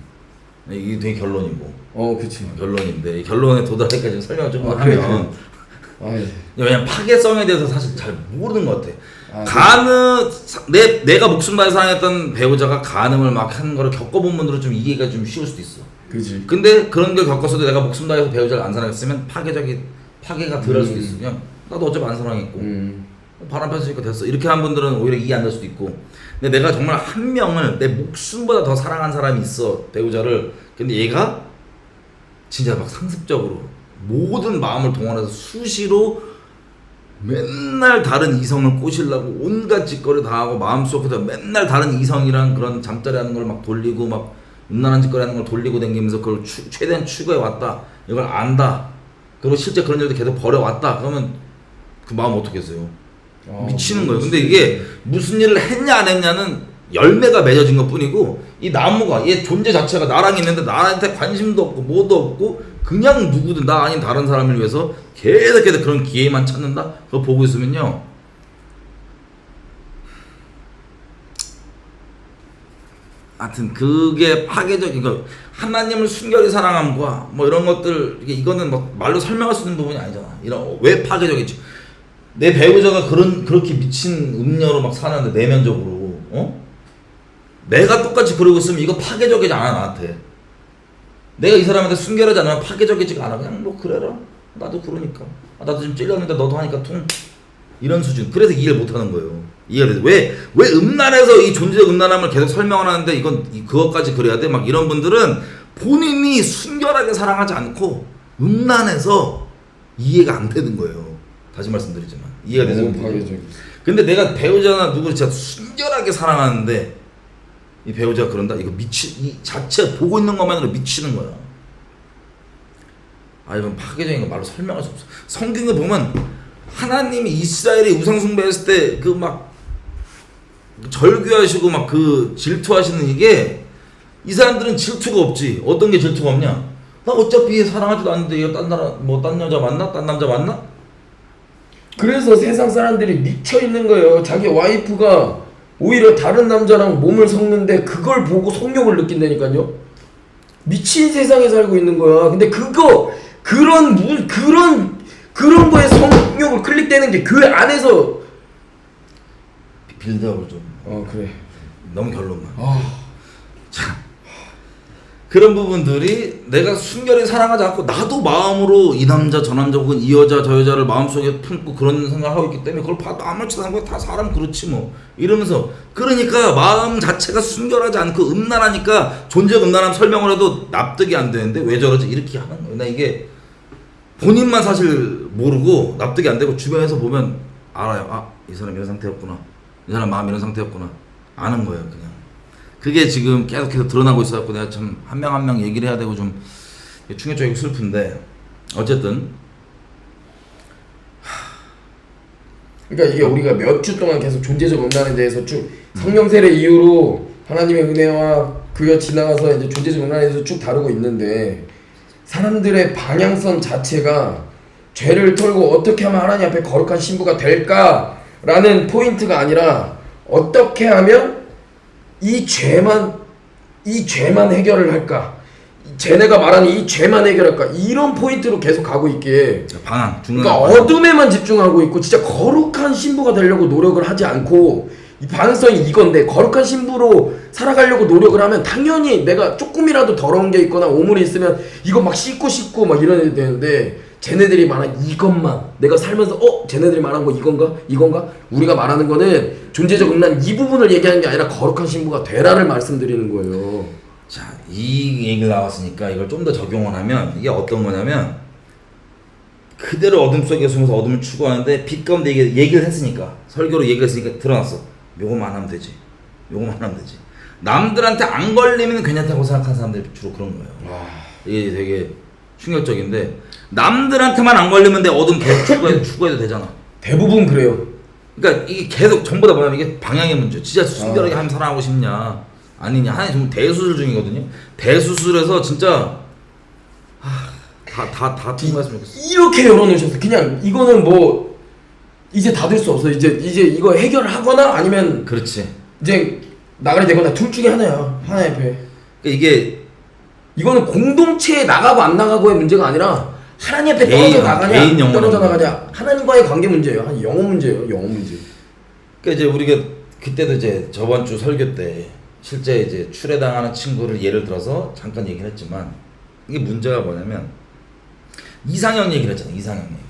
이게 되게 결론이고. 그치. 결론인데 이 결론에 도달하기까지 설명을 좀 그래. 하면 아이. 왜냐면 파괴성에 대해서 사실 잘 모르는 것 같아. 내가 목숨 바쳐 사랑했던 배우자가 간음을 막 하는 거를 겪어본 분들은 좀 이해가 좀 쉬울 수도 있어. 그지. 근데 그런 걸 겪었어도 내가 목숨 다해서 배우자를 안 사랑했으면 파괴가 덜할 수도 있어. 그냥 나도 어차피 안 사랑했고 바람 폈으니까 됐어. 이렇게 한 분들은 오히려 이해 안 될 수도 있고. 근데 내가 정말 한 명을 내 목숨보다 더 사랑한 사람이 있어, 배우자를. 근데 얘가 진짜 막 상습적으로 모든 마음을 동원해서 수시로 맨날 다른 이성을 꼬시려고 온갖 짓거리 다 하고 마음속에서 맨날 다른 이성이랑 그런 잠자리 하는 걸 막 돌리고 막 음란한 짓거리 하는 걸 돌리고 다니면서 그걸 최대한 추구해 왔다. 이걸 안다. 그리고 실제 그런 일도 계속 벌여왔다. 그러면 그 마음 어떻겠어요? 미치는 거예요. 근데 이게 무슨 일을 했냐 안 했냐는 열매가 맺어진 것 뿐이고, 이 나무가 얘 존재 자체가 나랑 있는데 나한테 관심도 없고 뭐도 없고 그냥 누구든 나 아닌 다른 사람을 위해서 계속해서 그런 기회만 찾는다? 그거 보고 있으면요, 하여튼 그게 파괴적인 거. 하나님을 순결히 사랑함과 뭐 이런 것들, 이거는 뭐 말로 설명할 수 있는 부분이 아니잖아. 이런 왜 파괴적이지? 내 배우자가 그렇게 미친 음녀로 막 사는데 내면적으로 내가 똑같이 그러고 있으면 이거 파괴적이지 않아. 나한테 내가 이 사람한테 순결하지 않으면 파괴적이지가 않아. 그냥 뭐 그래라, 나도 그러니까 나도 지금 찔렸는데 너도 하니까 퉁, 이런 수준. 그래서 이해를 못하는 거예요. 이해를 왜 음란해서 이 존재적 음란함을 계속 설명을 하는데 이건 그것까지 그래야 돼? 막 이런 분들은 본인이 순결하게 사랑하지 않고 음란해서 이해가 안 되는 거예요. 다시 말씀드리지만 이해가 되죠. 근데 내가 배우자나 누구를 진짜 순결하게 사랑하는데 이 배우자가 그런다? 이거 이 자체 보고 있는 것만으로 미치는 거야. 이건 파괴적인 거 말로 설명할 수 없어. 성경을 보면 하나님이 이스라엘이 우상숭배했을 때 그 막 절규하시고 막 그 질투하시는 이게, 이 사람들은 질투가 없지. 어떤 게 질투가 없냐? 나 어차피 사랑하지도 않는데 이거 딴 여자 만나? 딴 남자 만나? 그래서 세상 사람들이 미쳐 있는 거예요. 자기 와이프가 오히려 다른 남자랑 몸을 섞는데 그걸 보고 성욕을 느낀다니까요. 미친 세상에 살고 있는 거야. 근데 그런 거에 성욕을 클릭되는 게 그 안에서 빌드업을 좀. 그래. 너무 결론만. 자, 그런 부분들이 내가 순결히 사랑하지 않고 나도 마음으로 이 남자 저 남자 혹은 이 여자 저 여자를 마음속에 품고 그런 생각을 하고 있기 때문에 그걸 봐도 아무렇지도 않고 다 사람 그렇지 뭐 이러면서, 그러니까 마음 자체가 순결하지 않고 음란하니까 존재적 음란함 설명을 해도 납득이 안 되는데 왜 저러지? 이렇게 하는 거예요. 나 이게 본인만 사실 모르고 납득이 안 되고 주변에서 보면 알아요. 이 사람 이런 상태였구나, 이 사람 마음 이런 상태였구나, 아는 거예요. 그냥 그게 지금 계속해서 드러나고 있어갖고 내가 참 한 명 한 명 얘기를 해야 되고 좀 충격적이고 슬픈데, 어쨌든 그러니까 이게 우리가 몇 주 동안 계속 존재적 음란에 대해서 쭉 성령 세례 이후로 하나님의 은혜와 그가 지나가서 이제 존재적 음란에 대해서 쭉 다루고 있는데 사람들의 방향성 자체가 죄를 털고 어떻게 하면 하나님 앞에 거룩한 신부가 될까라는 포인트가 아니라 어떻게 하면 이 죄만 해결을 할까? 쟤네가 말하는 이 죄만 해결할까? 이런 포인트로 계속 가고 있기에 방향 중간. 그러니까 어둠에만 집중하고 있고 진짜 거룩한 신부가 되려고 노력을 하지 않고 이 방향성이 이건데 거룩한 신부로 살아가려고 노력을 하면 당연히 내가 조금이라도 더러운 게 있거나 오물이 있으면 이거 막 씻고 싶고 막 이래야 되는데 쟤네들이 말한 이것만 내가 살면서 쟤네들이 말한 거 이건가? 우리가 말하는 거는 존재적 음란 이 부분을 얘기하는 게 아니라 거룩한 신부가 되라를 말씀드리는 거예요. 자, 이 얘기가 나왔으니까 이걸 좀 더 적용을 하면 이게 어떤 거냐면 그대로 어둠 속에 숨어서 어둠을 추구하는데 빛 가운데 얘기를 했으니까 설교로 얘기를 했으니까 드러났어. 요거만 하면 되지. 남들한테 안 걸리면 괜찮다고 생각하는 사람들이 주로 그런 거예요. 이게 되게 충격적인데 남들한테만 안 걸리면 내 어둠 계속 추구해도 되잖아. 대부분 그래요. 그러니까 이게 계속 전부 다 뭐냐면 이게 방향의 문제. 진짜 순결하게 하면 사랑하고 싶냐 아니냐. 하나님 정말 대수술 중이거든요. 대수술에서 진짜 다 통과했으면 좋겠어. 이렇게 열어놓으셨어. 그냥 이거는 뭐 이제 닫을 수 없어. 이제 이거 해결하거나 아니면 그렇지. 이제 나가리 되거나 둘 중에 하나야. 하나의 배. 그러니까 이게 이거는 공동체에 나가고 안 나가고의 문제가 아니라 하나님 앞에 개인, 떨어져 나가냐 개인 영혼 떨어져 문제. 나가냐 하나님과의 관계 문제예요. 한 영혼 문제예요. 영혼 문제. 그러니까 이제 우리가 그때도 이제 저번 주 설교 때 실제 이제 출애당하는 친구를 예를 들어서 잠깐 얘기를 했지만 이게 문제가 뭐냐면 이상형 얘기를 했잖아. 이상형 얘기.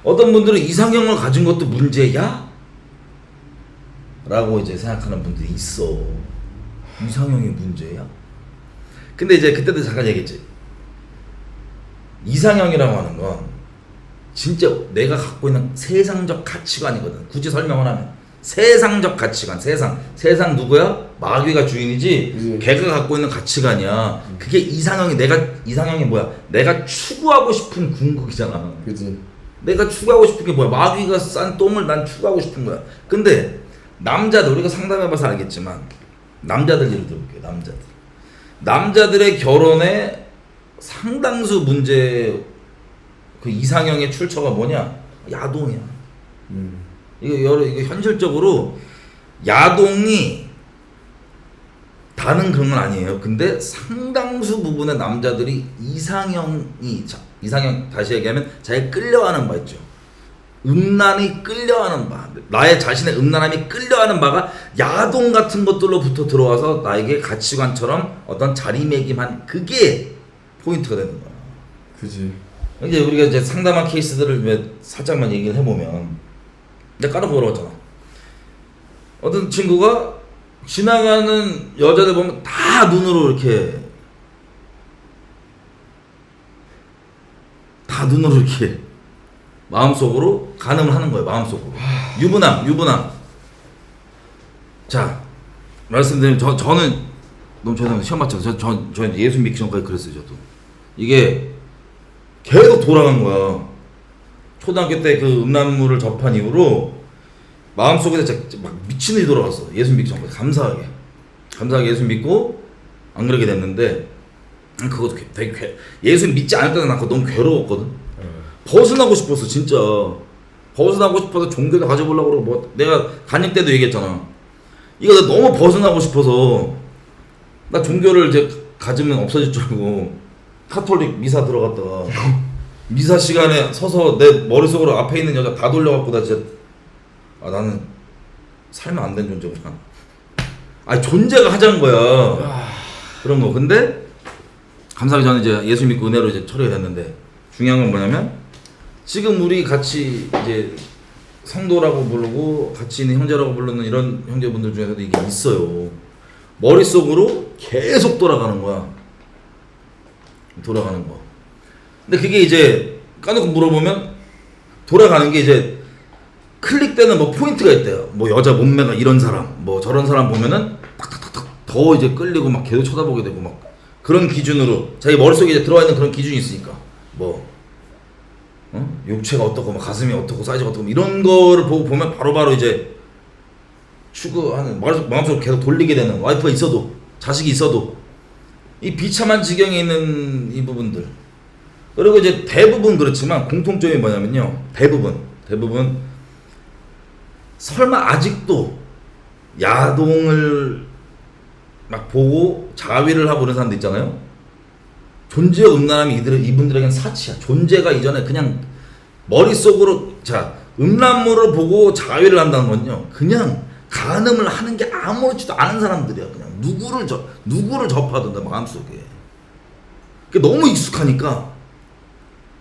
어떤 분들은 이상형을 가진 것도 문제야? 라고 이제 생각하는 분들이 있어. 이상형이 문제야? 근데 이제 그때도 잠깐 얘기했지. 이상형이라고 하는 건 진짜 내가 갖고 있는 세상적 가치관이거든. 굳이 설명을 하면 세상적 가치관. 세상 누구야? 마귀가 주인이지. 걔가 갖고 있는 가치관이야. 그게 이상형이 뭐야? 내가 추구하고 싶은 궁극이잖아. 그지. 내가 추구하고 싶은 게 뭐야? 마귀가 싼 똥을 난 추구하고 싶은 거야. 근데 남자들, 우리가 상담해봐서 알겠지만 남자들 예를 들어볼게요. 남자들의 결혼에 상당수 문제 그 이상형의 출처가 뭐냐? 야동이야. 이거 현실적으로 야동이 다는 그런 건 아니에요. 근데 상당수 부분의 남자들이 이상형 다시 얘기하면 자기가 끌려하는 바 있죠. 음란이 끌려하는 바, 나의 자신의 음란함이 끌려하는 바가 야동 같은 것들로부터 들어와서 나에게 가치관처럼 어떤 자리매김한 그게 포인트가 되는 거야. 그지. 이제 우리가 이제 상담한 케이스들을 살짝만 얘기를 해보면 내가 까놓고 물어봤잖아. 어떤 친구가 지나가는 여자들 보면 다 눈으로 이렇게 마음속으로 간음을 하는 거예요. 마음속으로. 유부남. 자, 말씀드리면 저는 너무 죄송합니다. 시험 맞춰서 저 예수 믿기 전까지 그랬어요. 저도 이게 계속 돌아간 거야. 초등학교 때 그 음란물을 접한 이후로 마음속에 진짜 막 미친 듯이 돌아갔어. 예수 믿기 전까지. 감사하게 예수 믿고 안 그러게 됐는데 그것도 되게 예수 믿지 않을 때는 난 그거 너무 괴로웠거든. 벗어나고 싶었어. 진짜 벗어나고 싶어서 종교도 가져보려고 그러고 뭐 내가 간임 때도 얘기했잖아. 이거 나 너무 벗어나고 싶어서 나 종교를 이제 가지면 없어질 줄 알고 카톨릭 미사 들어갔다가 미사 시간에 서서 내 머릿속으로 앞에 있는 여자 다 돌려갖고 나 진짜 나는 살면 안 된 존재구나. 존재가 하자는 거야. 그런 거. 근데 감사하게 저는 이제 예수 믿고 은혜로 이제 처리가 됐는데 중요한 건 뭐냐면 지금 우리 같이 이제 성도라고 부르고 같이 있는 형제라고 부르는 이런 형제분들 중에서도 이게 있어요. 머릿속으로 계속 돌아가는 거야. 근데 그게 이제 까놓고 물어보면 돌아가는 게 이제 클릭되는 뭐 포인트가 있대요. 뭐 여자 몸매가 이런 사람, 뭐 저런 사람 보면은 탁탁탁탁 더 이제 끌리고 막 계속 쳐다보게 되고 막 그런 기준으로 자기 머릿속에 이제 들어와 있는 그런 기준이 있으니까 뭐 육체가 어떻고 뭐 가슴이 어떻고 사이즈가 어떻고 이런 거를 보면 바로바로 이제 추구하는 마음속으로 계속 돌리게 되는 와이프가 있어도 자식이 있어도 이 비참한 지경에 있는 이 부분들. 그리고 이제 대부분 그렇지만 공통점이 뭐냐면요. 대부분 설마 아직도 야동을 막 보고 자위를 하고 그런 사람들 있잖아요. 존재의 음란함이 이분들에겐 사치야. 존재가 이전에 그냥 머릿속으로 음란물을 보고 자위를 한다는 건요. 그냥 간음을 하는 게 아무렇지도 않은 사람들이야. 그냥 누구를 접하든 내 마음속에. 그게 너무 익숙하니까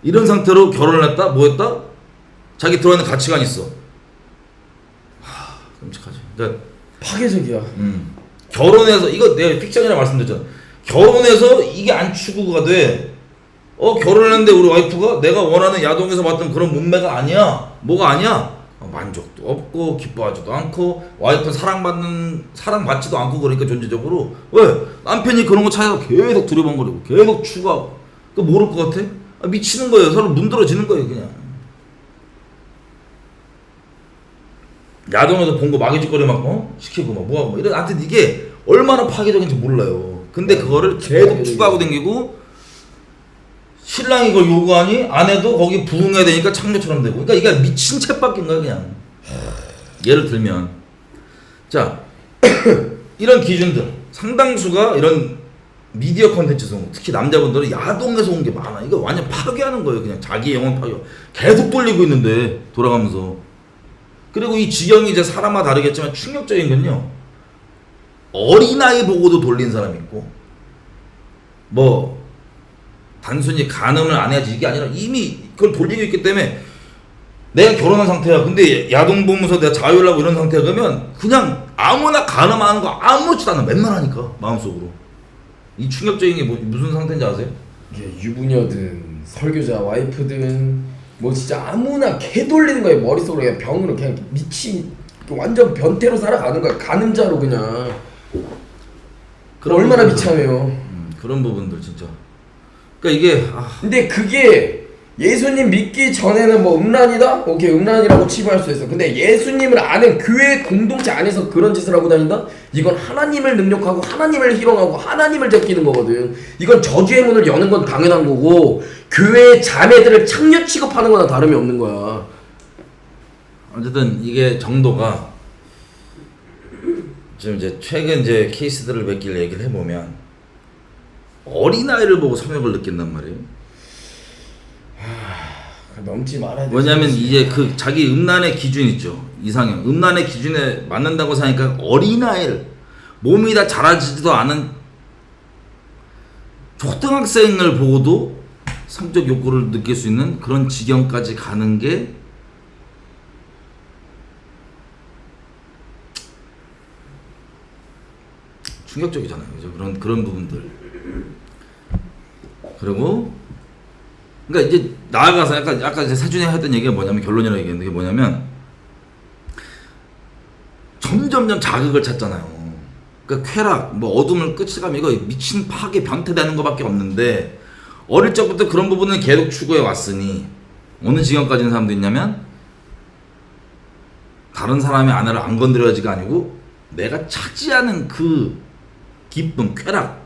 이런 상태로 결혼을 했다? 뭐 했다? 자기 들어있는 가치관이 있어. 끔찍하지. 그러니까 파괴적이야. 결혼해서 이거 내가 픽션이라 말씀드렸잖아. 결혼해서 이게 안 추구가 돼. 결혼을 했는데 우리 와이프가 내가 원하는 야동에서 봤던 그런 몸매가 아니야. 뭐가 아니야? 만족도 없고 기뻐하지도 않고 와이프 사랑받지도 않고 그러니까 존재적으로 왜? 남편이 그런 거 찾아서 계속 두려번거리고 계속 추구하고 그 모를 것 같아? 미치는 거예요. 서로 문드러지는 거예요 그냥. 야동에서 본 거 마귀짓거리 막 시키고 막 뭐하고 막 이런 하여튼 이게 얼마나 파괴적인지 몰라요. 근데 그거를 계속 추구하고 댕기고 신랑이 그걸 요구하니 아내도 거기 부응해야 되니까 창녀처럼 되고. 그러니까 이게 미친 쳇바퀴인 거야 그냥. 예를 들면 자 이런 기준들 상당수가 이런 미디어 컨텐츠에서 특히 남자분들은 야동에서 온 게 많아. 이거 완전 파괴하는 거예요. 그냥 자기 영혼 파괴. 계속 돌리고 있는데 돌아가면서. 그리고 이 지경이 이제 사람마다 다르겠지만 충격적인 건요. 어린아이 보고도 돌린 사람이 있고 뭐 단순히 간음을 안 해야지 이게 아니라 이미 그걸 돌리고 있기 때문에 내가 결혼한 상태야. 근데 야동 보면서 내가 자유를 하고 이런 상태야. 그러면 그냥 아무나 간음하는 거 아무렇지도 않아. 맨날 하니까 마음속으로. 이 충격적인 게 무슨 상태인지 아세요? 이게 유부녀든 설교자 와이프든 뭐 진짜 아무나 개 돌리는 거예요. 머릿속으로 그냥 병으로 그냥 미친 완전 변태로 살아가는 거야. 간음자로 그냥. 얼마나 비참해요. 그런 부분들 진짜. 그러니까 이게 근데 그게 예수님 믿기 전에는 뭐 음란이다? 오케이 음란이라고 치부할 수 있어. 근데 예수님을 아는 교회 공동체 안에서 그런 짓을 하고 다닌다? 이건 하나님을 능력하고 하나님을 희롱하고 하나님을 제끼는 거거든. 이건 저주의 문을 여는 건 당연한 거고 교회의 자매들을 창녀 취급하는 거나 다름이 없는 거야. 어쨌든 이게 정도가 지금 이제 최근 이제 케이스들을 몇 개를 얘기를 해보면 어린아이를 보고 성욕을 느낀단 말이에요. 넘지 말아야 돼. 뭐냐면 이제 그 자기 음란의 기준 있죠. 이상형. 음란의 기준에 맞는다고 생각하니까 어린아이를 몸이 다 자라지도 않은 초등학생을 보고도 성적 욕구를 느낄 수 있는 그런 지경까지 가는 게 충격적이잖아요. 그죠? 그런 부분들. 그리고 그러니까 이제 나아가서 아까 이제 세준이 했던 얘기가 뭐냐면 결론이라고 얘기했는데 그게 뭐냐면 점점점 자극을 찾잖아요. 그러니까 쾌락, 뭐 어둠을 끝이가면 이거 미친 파괴 변태되는 거밖에 없는데 어릴 적부터 그런 부분을 계속 추구해 왔으니 어느 지경까지는 사람도 있냐면 다른 사람의 아내를 안 건드려야지가 아니고 내가 차지하는 그 기쁨, 쾌락,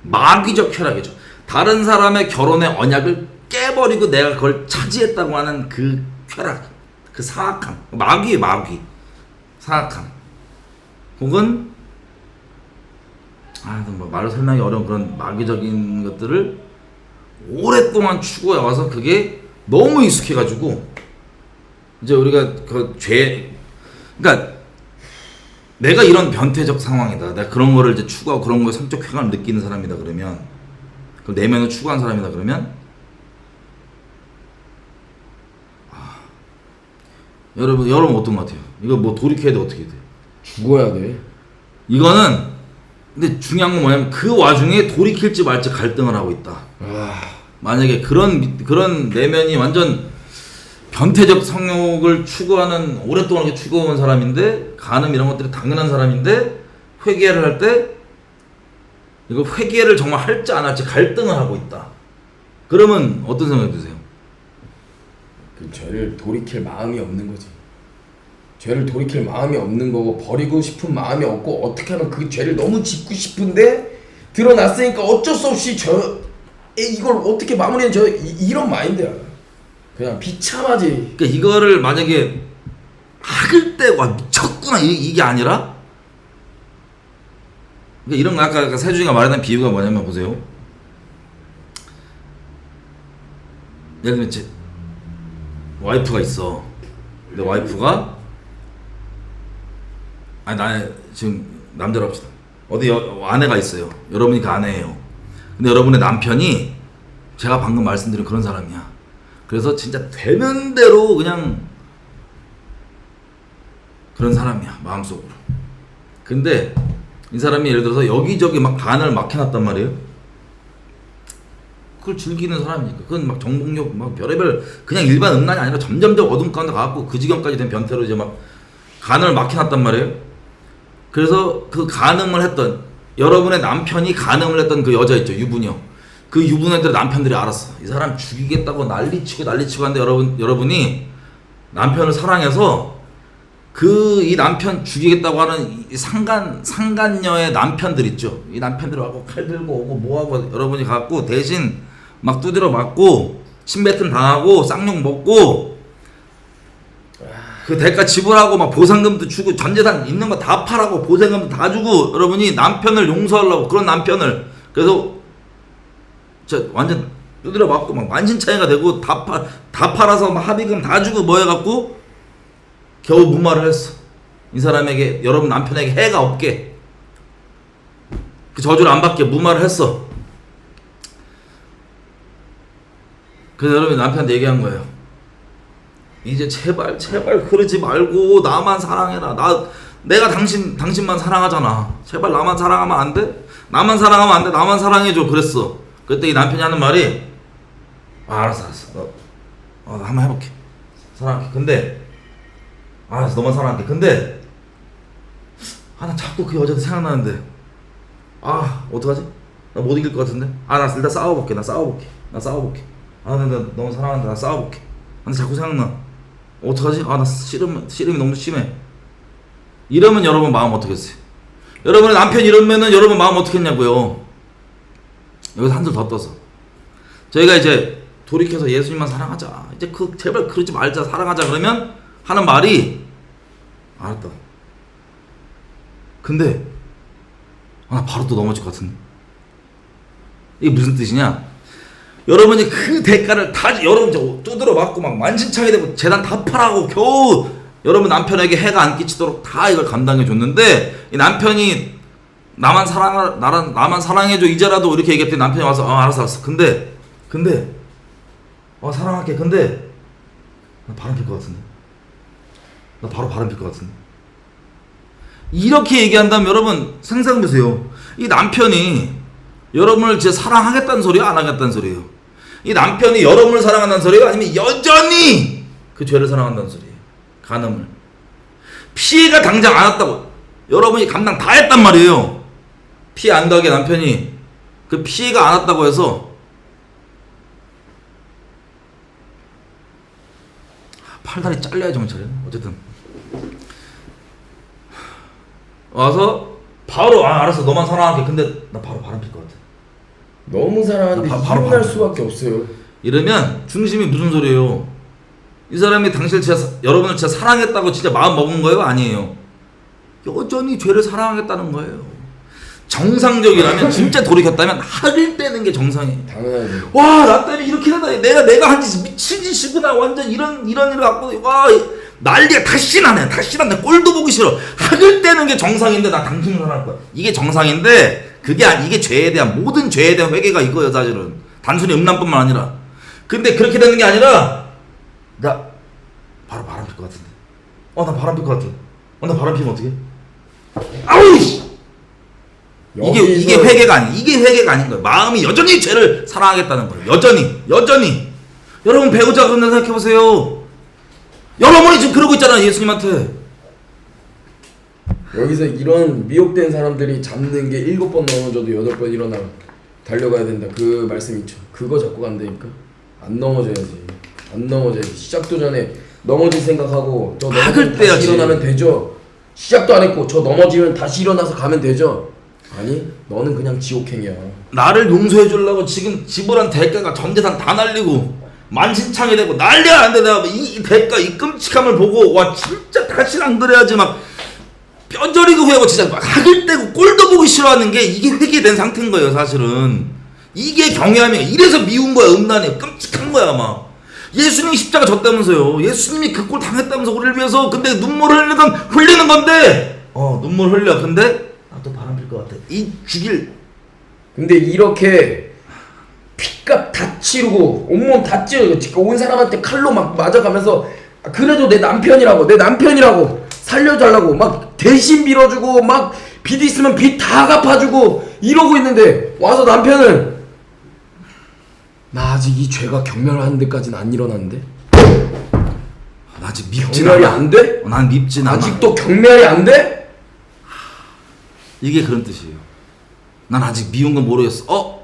마귀적 쾌락이죠. 다른 사람의 결혼의 언약을 깨버리고 내가 그걸 차지했다고 하는 그 쾌락, 그 사악함, 마귀, 사악함, 혹은 뭐 말로 설명하기 어려운 그런 마귀적인 것들을 오랫동안 추구해 와서 그게 너무 익숙해가지고 이제 우리가 그러니까 내가 이런 변태적 상황이다. 내가 그런 거를 이제 추구하고 그런 거에 성적 쾌감을 느끼는 사람이다 그러면 그 내면을 추구한 사람이다 그러면 여러분 어떤 것 같아요? 이거 뭐 돌이켜야 돼 어떻게 돼? 죽어야 돼. 이거는 근데 중요한 건 뭐냐면 그 와중에 돌이킬지 말지 갈등을 하고 있다. 만약에 그런 내면이 완전 변태적 성욕을 추구하는 오랫동안 이렇게 추구해온 사람인데 간음 이런 것들이 당연한 사람인데 회개를 할 때 이거 회개를 정말 할지 안 할지 갈등을 하고 있다. 그러면 어떤 생각이 드세요? 그 죄를 돌이킬 마음이 없는 거지. 죄를 돌이킬 마음이 없는 거고 버리고 싶은 마음이 없고 어떻게 하면 그 죄를 너무 짓고 싶은데 드러났으니까 어쩔 수 없이 이걸 어떻게 마무리해 이런 마인드야. 그냥 비참하지. 그러니까 이거를 만약에 학을 때 와 미쳤구나 이게 아니라 그러니까 이런 거 아까 세준이가 말했던 비유가 뭐냐면 보세요. 예를 들면 제 와이프가 있어. 근데 와이프가 아니 나 지금 남자로 합시다. 어디 아내가 있어요. 여러분이 그 아내예요. 근데 여러분의 남편이 제가 방금 말씀드린 그런 사람이야. 그래서 진짜 되는 대로 그냥 그런 사람이야 마음속으로. 근데 이 사람이 예를 들어서 여기저기 막 간을 막 해놨단 말이에요. 그걸 즐기는 사람이니까. 그건 막 정복력 막 별의별 그냥 일반 음란이 아니라 점점점 어둠 가운데 가갖고 그 지경까지 된 변태로 이제 막 간을 막 해놨단 말이에요. 그래서 그 간음을 했던 여러분의 남편이 간음을 했던 그 여자 있죠, 유부녀. 그 유부녀들의 남편들이 알았어. 이 사람 죽이겠다고 난리치고 하는데 여러분이 남편을 사랑해서 이 남편 죽이겠다고 하는 이 상간녀의 남편들 있죠. 이 남편들 하고 칼 들고 오고 뭐하고 여러분이 갖고 대신 막 두드려 맞고 침뱉음 당하고 쌍욕 먹고 그 대가 지불하고 막 보상금도 주고 전재산 있는 거 다 팔라고 보상금도 다 주고 여러분이 남편을 용서하려고 그런 남편을 그래서 진짜 완전 두드려 맞고 막 만신창이가 되고 다 팔아서 막 합의금 다 주고 뭐 해갖고 겨우 무마를 했어. 이 사람에게 여러분 남편에게 해가 없게 그 저주를 안 받게 무마를 했어. 그래서 여러분 남편한테 얘기한 거예요. 이제 제발 그러지 말고 나만 사랑해라. 내가 당신만 사랑하잖아. 제발 나만 사랑하면 안 돼? 나만 사랑하면 안 돼? 나만 사랑해줘. 그랬어. 그때 이 남편이 하는 말이 알았어. 나 한번 해볼게. 사랑할게. 근데 알았어. 너만 사랑할게. 근데 나 자꾸 그 여자도 생각나는데 어떡하지? 나 못 이길 것 같은데? 나 일단 싸워볼게. 나 싸워볼게. 나 너무 사랑하는데 나 싸워볼게. 근데 자꾸 생각나. 어떡하지? 나 씨름이 너무 심해. 이러면 여러분 마음 어떻겠어요? 여러분의 남편 이러면은 여러분 마음 어떻겠냐고요? 여기서 한술 더 떠서 저희가 이제 돌이켜서 예수님만 사랑하자. 이제 제발 그러지 말자. 사랑하자. 그러면 하는 말이 알았다. 근데 나 바로 또 넘어질 것 같은데. 이게 무슨 뜻이냐? 여러분이 그 대가를 다 여러분 두드려 맞고 막 만신창이 되고 재단 다 팔아고 겨우 여러분 남편에게 해가 안 끼치도록 다 이걸 감당해 줬는데 이 남편이 나만 사랑해줘 이제라도 이렇게 얘기했더니 남편이 와서 알았어. 근데 사랑할게. 근데 나 바람 필 것 같은데. 나 바로 바람 필 것 같은데. 이렇게 얘기한다면 여러분 상상해보세요. 이 남편이 여러분을 진짜 사랑하겠다는 소리예요? 안 하겠다는 소리예요? 이 남편이 여러분을 사랑한다는 소리예요? 아니면 여전히 그 죄를 사랑한다는 소리예요? 간음을. 피해가 당장 안 왔다고 여러분이 감당 다 했단 말이에요. 피해 안 가게 남편이 그 피해가 안 왔다고 해서 팔다리 잘려야 정찰이야. 어쨌든 와서 바로 알았어. 너만 사랑할게. 근데 나 바로 바람 필 것 같아. 너무 사랑하는데 이혼할 수밖에 없어요. 이러면 중심이 무슨 소리예요? 이 사람이 여러분을 진짜 사랑했다고 진짜 마음 먹은 거예요? 아니에요. 여전히 죄를 사랑하겠다는 거예요. 정상적이라면 진짜 돌이켰다면 학을 떼는 게 정상이에요. 당연하지. 나 때문에 이렇게 된다. 내가 한 짓이 미친 짓이구나. 완전 이런 일을 갖고 난리야. 다시 나네. 꼴도 보기 싫어. 학을 떼는 게 정상인데 나 당신을 사랑할 거야. 이게 정상인데 이게 죄에 대한 모든 죄에 대한 회개가 이거예요. 사실은 단순히 음란뿐만 아니라. 근데 그렇게 되는 게 아니라 나 바로 바람 필 것 같은데. 나 바람 필 것 같아. 나 바람 피면 어떡해? 아우! 이게 회개가 이게 회개가 아닌 거예요. 마음이 여전히 죄를 사랑하겠다는 거예요. 여전히. 여러분 배우자 그런 생각해 보세요. 여러분이 지금 그러고 있잖아 예수님한테. 여기서 이런 미혹된 사람들이 잡는 게 7번 넘어져도 8번 일어나 달려가야 된다. 그 말씀 있죠. 그거 잡고 간다니까. 안 넘어져야지. 안 넘어져야지. 시작도 전에 넘어질 생각하고 저 박을 넘어지면 다시 떼야지. 일어나면 되죠. 시작도 안 했고 저 넘어지면 다시 일어나서 가면 되죠. 아니 너는 그냥 지옥행이야. 나를 용서해 주려고 지금 지불한 대가가 전 재산 다 날리고 만신창이 되고 난리가 안 돼. 내가 이 대가 이 끔찍함을 보고 와 진짜 다시는 안 그래야지 막 뼈저리고 후회하고 진짜 막 학을 떼고 꼴도 보기 싫어하는 게 이게 회개된 상태인 거예요 사실은. 이게 경외함이야. 이래서 미운 거야. 음란해. 끔찍한 거야 막. 예수님이 십자가 졌다면서요. 예수님이 그 꼴 당했다면서 우리를 위해서. 근데 눈물 흘리는 건 흘리는 건데 눈물 흘려. 근데 나도 바람 필 것 같아. 이 죽일. 근데 이렇게 피값 다 치르고 온몸 다 찌르고 온 사람한테 칼로 막 맞아가면서 그래도 내 남편이라고 살려달라고 막 대신 빌어주고 막 빚 있으면 빚 다 갚아주고 이러고 있는데 와서 남편은 나 아직 이 죄가 경멸하는 데까지는 안 일어났는데 나 아직 밉진 경멸이 않아. 안 돼? 난 밉진 않아. 아직도 경멸이 안 돼? 이게 그런 뜻이에요. 난 아직 미운 건 모르겠어.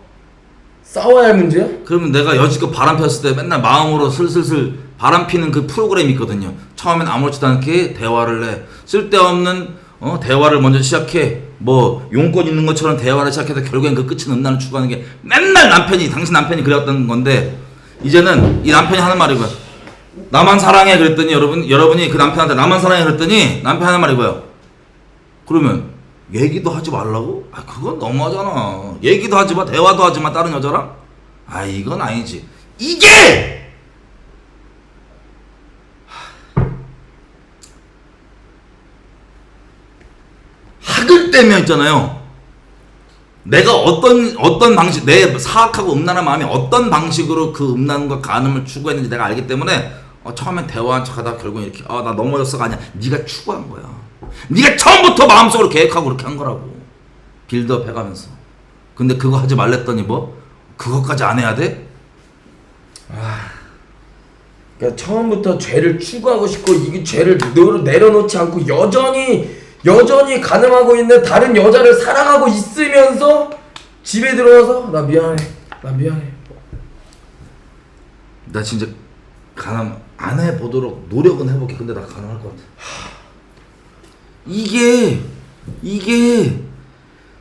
싸워야 할 문제야? 그러면 내가 여지껏 바람 폈을 때 맨날 마음으로 슬슬슬 바람 피는 그 프로그램이 있거든요. 처음엔 아무렇지도 않게 대화를 해. 쓸데없는 대화를 먼저 시작해. 뭐 용건 있는 것처럼 대화를 시작해서 결국엔 그 끝은 음란을 추구하는 게 맨날 당신 남편이 그랬던 건데 이제는 이 남편이 하는 말이 뭐야? 나만 사랑해 그랬더니 여러분이 그 남편한테 나만 사랑해 그랬더니 남편이 하는 말이 뭐야? 그러면 얘기도 하지 말라고? 아 그건 너무하잖아. 얘기도 하지 마, 대화도 하지 마 다른 여자랑? 아 이건 아니지. 이게 학을 떼면 있잖아요. 내가 어떤 방식, 내 사악하고 음란한 마음이 어떤 방식으로 그 음란과 간음을 추구했는지 내가 알기 때문에 처음엔 대화한 척하다 결국엔 이렇게 나 넘어졌어가 아니야. 네가 추구한 거야. 네가 처음부터 마음속으로 계획하고 그렇게 한 거라고. 빌드업 해가면서. 근데 그거 하지 말랬더니 뭐? 그것까지 안 해야 돼? 그러니까 처음부터 죄를 추구하고 싶고 이게 죄를 내려놓지 않고 여전히 가늠하고 있는 다른 여자를 사랑하고 있으면서 집에 들어와서 나 미안해. 나 진짜 간암 안 해보도록 노력은 해볼게. 근데 나 가능할 것 같아. 이게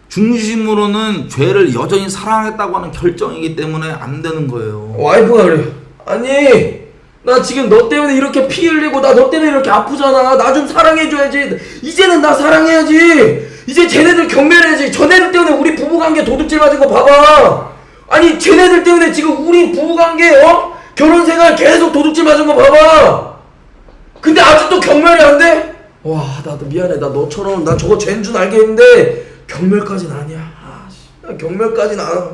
중심으로는 죄를 여전히 사랑했다고 하는 결정이기 때문에 안 되는 거예요. 와이프가 그래. 아니 나 지금 너 때문에 이렇게 피 흘리고 나 너 때문에 이렇게 아프잖아. 나 좀 사랑해줘야지. 이제는 나 사랑해야지. 이제 쟤네들 경멸해야지. 저네들 때문에 우리 부부관계 도둑질 맞은 거 봐봐. 아니 쟤네들 때문에 지금 우리 부부관계 결혼생활 계속 도둑질 맞은 거 봐봐. 근데 아직도 경멸이 안 돼? 와 나도 미안해. 나 너처럼 나 저거 죄인 줄 알겠는데 경멸까지는 아니야. 나 경멸까지는 안 와.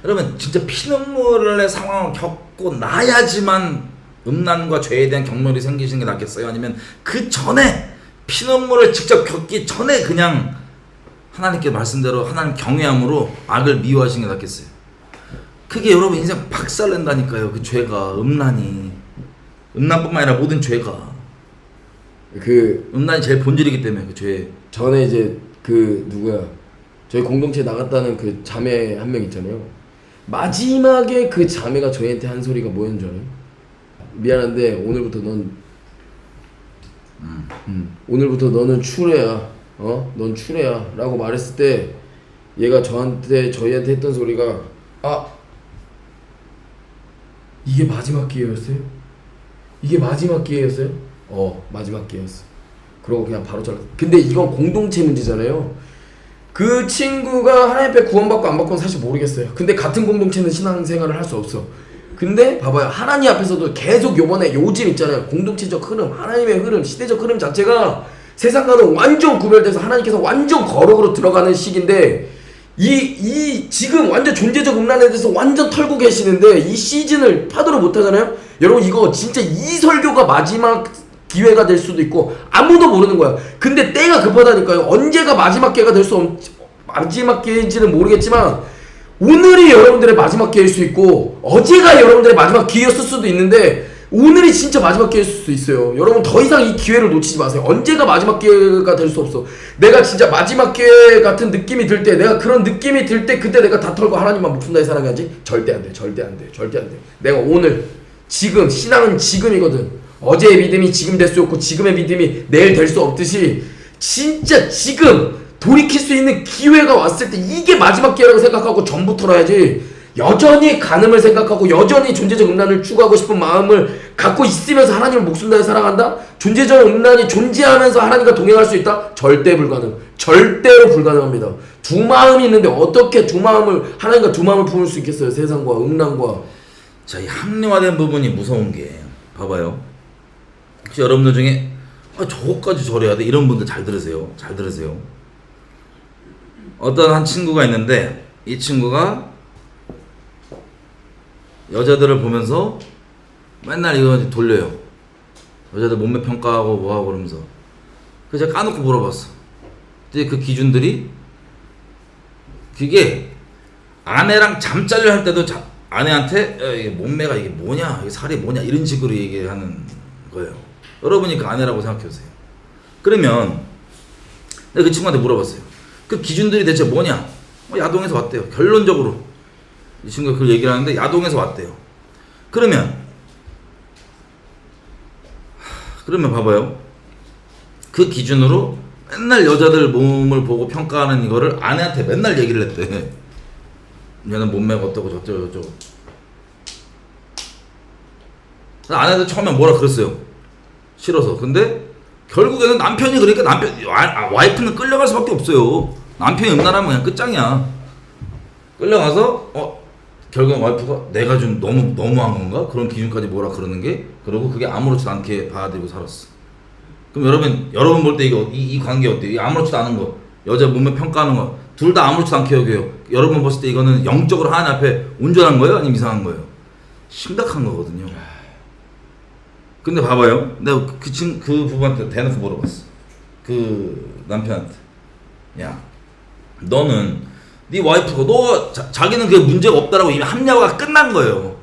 여러분 진짜 피눈물의 상황을 겪고 나야지만 음란과 죄에 대한 경멸이 생기시는 게 낫겠어요? 아니면 그 전에 피눈물을 직접 겪기 전에 그냥 하나님께 말씀대로 하나님 경외함으로 악을 미워하시는 게 낫겠어요? 그게 여러분 인생 박살낸다니까요. 그 죄가 음란뿐만 아니라 모든 죄가 음란이 제일 본질이기 때문에 그 죄. 전에 이제 저희 공동체 나갔다는 그 자매 한 명 있잖아요. 마지막에 그 자매가 저희한테 한 소리가 뭐였는 줄 알아요? 미안한데 오늘부터 오늘부터 너는 추레야. 넌 추레야 라고 말했을 때 얘가 저희한테 했던 소리가 이게 마지막 기회였어요? 이게 마지막 기회였어요? 마지막 기회였어. 그러고 그냥 바로 잘랐어. 근데 이건 공동체 문제잖아요. 그 친구가 하나님 앞에 구원받고 안 받고는 사실 모르겠어요. 근데 같은 공동체는 신앙생활을 할 수 없어. 근데 봐봐요. 하나님 앞에서도 계속 요즘 있잖아요. 공동체적 흐름, 하나님의 흐름, 시대적 흐름 자체가 세상과는 완전 구별돼서 하나님께서 완전 거룩으로 들어가는 시기인데 지금 완전 존재적 음란에 대해서 완전 털고 계시는데 이 시즌을 파도를 못 하잖아요. 여러분 이거 진짜 이 설교가 마지막 기회가 될 수도 있고 아무도 모르는 거야. 근데 때가 급하다니까요. 언제가 마지막 기회가 될 마지막 기회인지는 모르겠지만 오늘이 여러분들의 마지막 기회일 수 있고 어제가 여러분들의 마지막 기회였을 수도 있는데 오늘이 진짜 마지막 기회일 수도 있어요. 여러분 더 이상 이 기회를 놓치지 마세요. 언제가 마지막 기회가 될 수 없어. 내가 진짜 마지막 기회 같은 느낌이 들 때, 내가 그런 느낌이 들 때 그때 내가 다 털고 하나님만 목숨 다해 사랑해야지. 절대 안 돼. 내가 오늘 지금 신앙은 지금이거든. 어제의 믿음이 지금 될 수 없고 지금의 믿음이 내일 될 수 없듯이 진짜 지금 돌이킬 수 있는 기회가 왔을 때 이게 마지막 기회라고 생각하고 전부 털어야지. 여전히 간음을 생각하고 여전히 존재적 음란을 추구하고 싶은 마음을 갖고 있으면서 하나님을 목숨 다해 살아간다? 존재적 음란이 존재하면서 하나님과 동행할 수 있다? 절대 불가능. 절대로 불가능합니다. 두 마음이 있는데 어떻게 두 마음을 하나님과 두 마음을 품을 수 있겠어요? 세상과 음란과. 자, 이 합리화된 부분이 무서운 게 봐봐요. 혹시 여러분들 중에 저것까지 저래야 돼 이런 분들 잘 들으세요. 잘 들으세요. 어떤 한 친구가 있는데 이 친구가 여자들을 보면서 맨날 이거 돌려요. 여자들 몸매 평가하고 뭐하고 그러면서. 그래서 제가 까놓고 물어봤어. 근데 그 기준들이 그게 아내랑 잠자리를 할 때도 아내한테 야, 이게 몸매가 이게 뭐냐, 이게 살이 뭐냐 이런 식으로 얘기하는 거예요. 여러분이 그 아내라고 생각해보세요. 그러면 내가 그 친구한테 물어봤어요. 그 기준들이 대체 뭐냐? 야동에서 왔대요. 결론적으로 이 친구가 그걸 얘기를 하는데 야동에서 왔대요. 그러면 봐봐요. 그 기준으로 맨날 여자들 몸을 보고 평가하는 이거를 아내한테 맨날 얘기를 했대. 얘는 몸매가 어떠고 저쩌고 저쩌고. 아내도 처음에 뭐라 그랬어요. 싫어서. 근데 결국에는 남편이 그러니까 와이프는 끌려갈 수밖에 없어요. 남편이 음란하면 그냥 끝장이야. 끌려가서 결국엔 와이프가 내가 좀 너무한 건가? 그런 기준까지 뭐라 그러는 게. 그러고 그게 아무렇지도 않게 받아들이고 살았어. 그럼 여러분 볼 때 이 관계 어때요? 이 아무렇지도 않은 거, 여자 몸매 평가하는 거, 둘 다 아무렇지도 않게 여겨요. 여러분 봤을 때 이거는 영적으로 하나님 앞에 온전한 거예요? 아니면 이상한 거예요? 심각한 거거든요. 근데 봐봐요. 내가 그 부부한테 대놓고 물어봤어. 그 남편한테. 야, 너는 네 와이프가 자기는 그게 문제가 없다라고 이미 합리화가 끝난 거예요.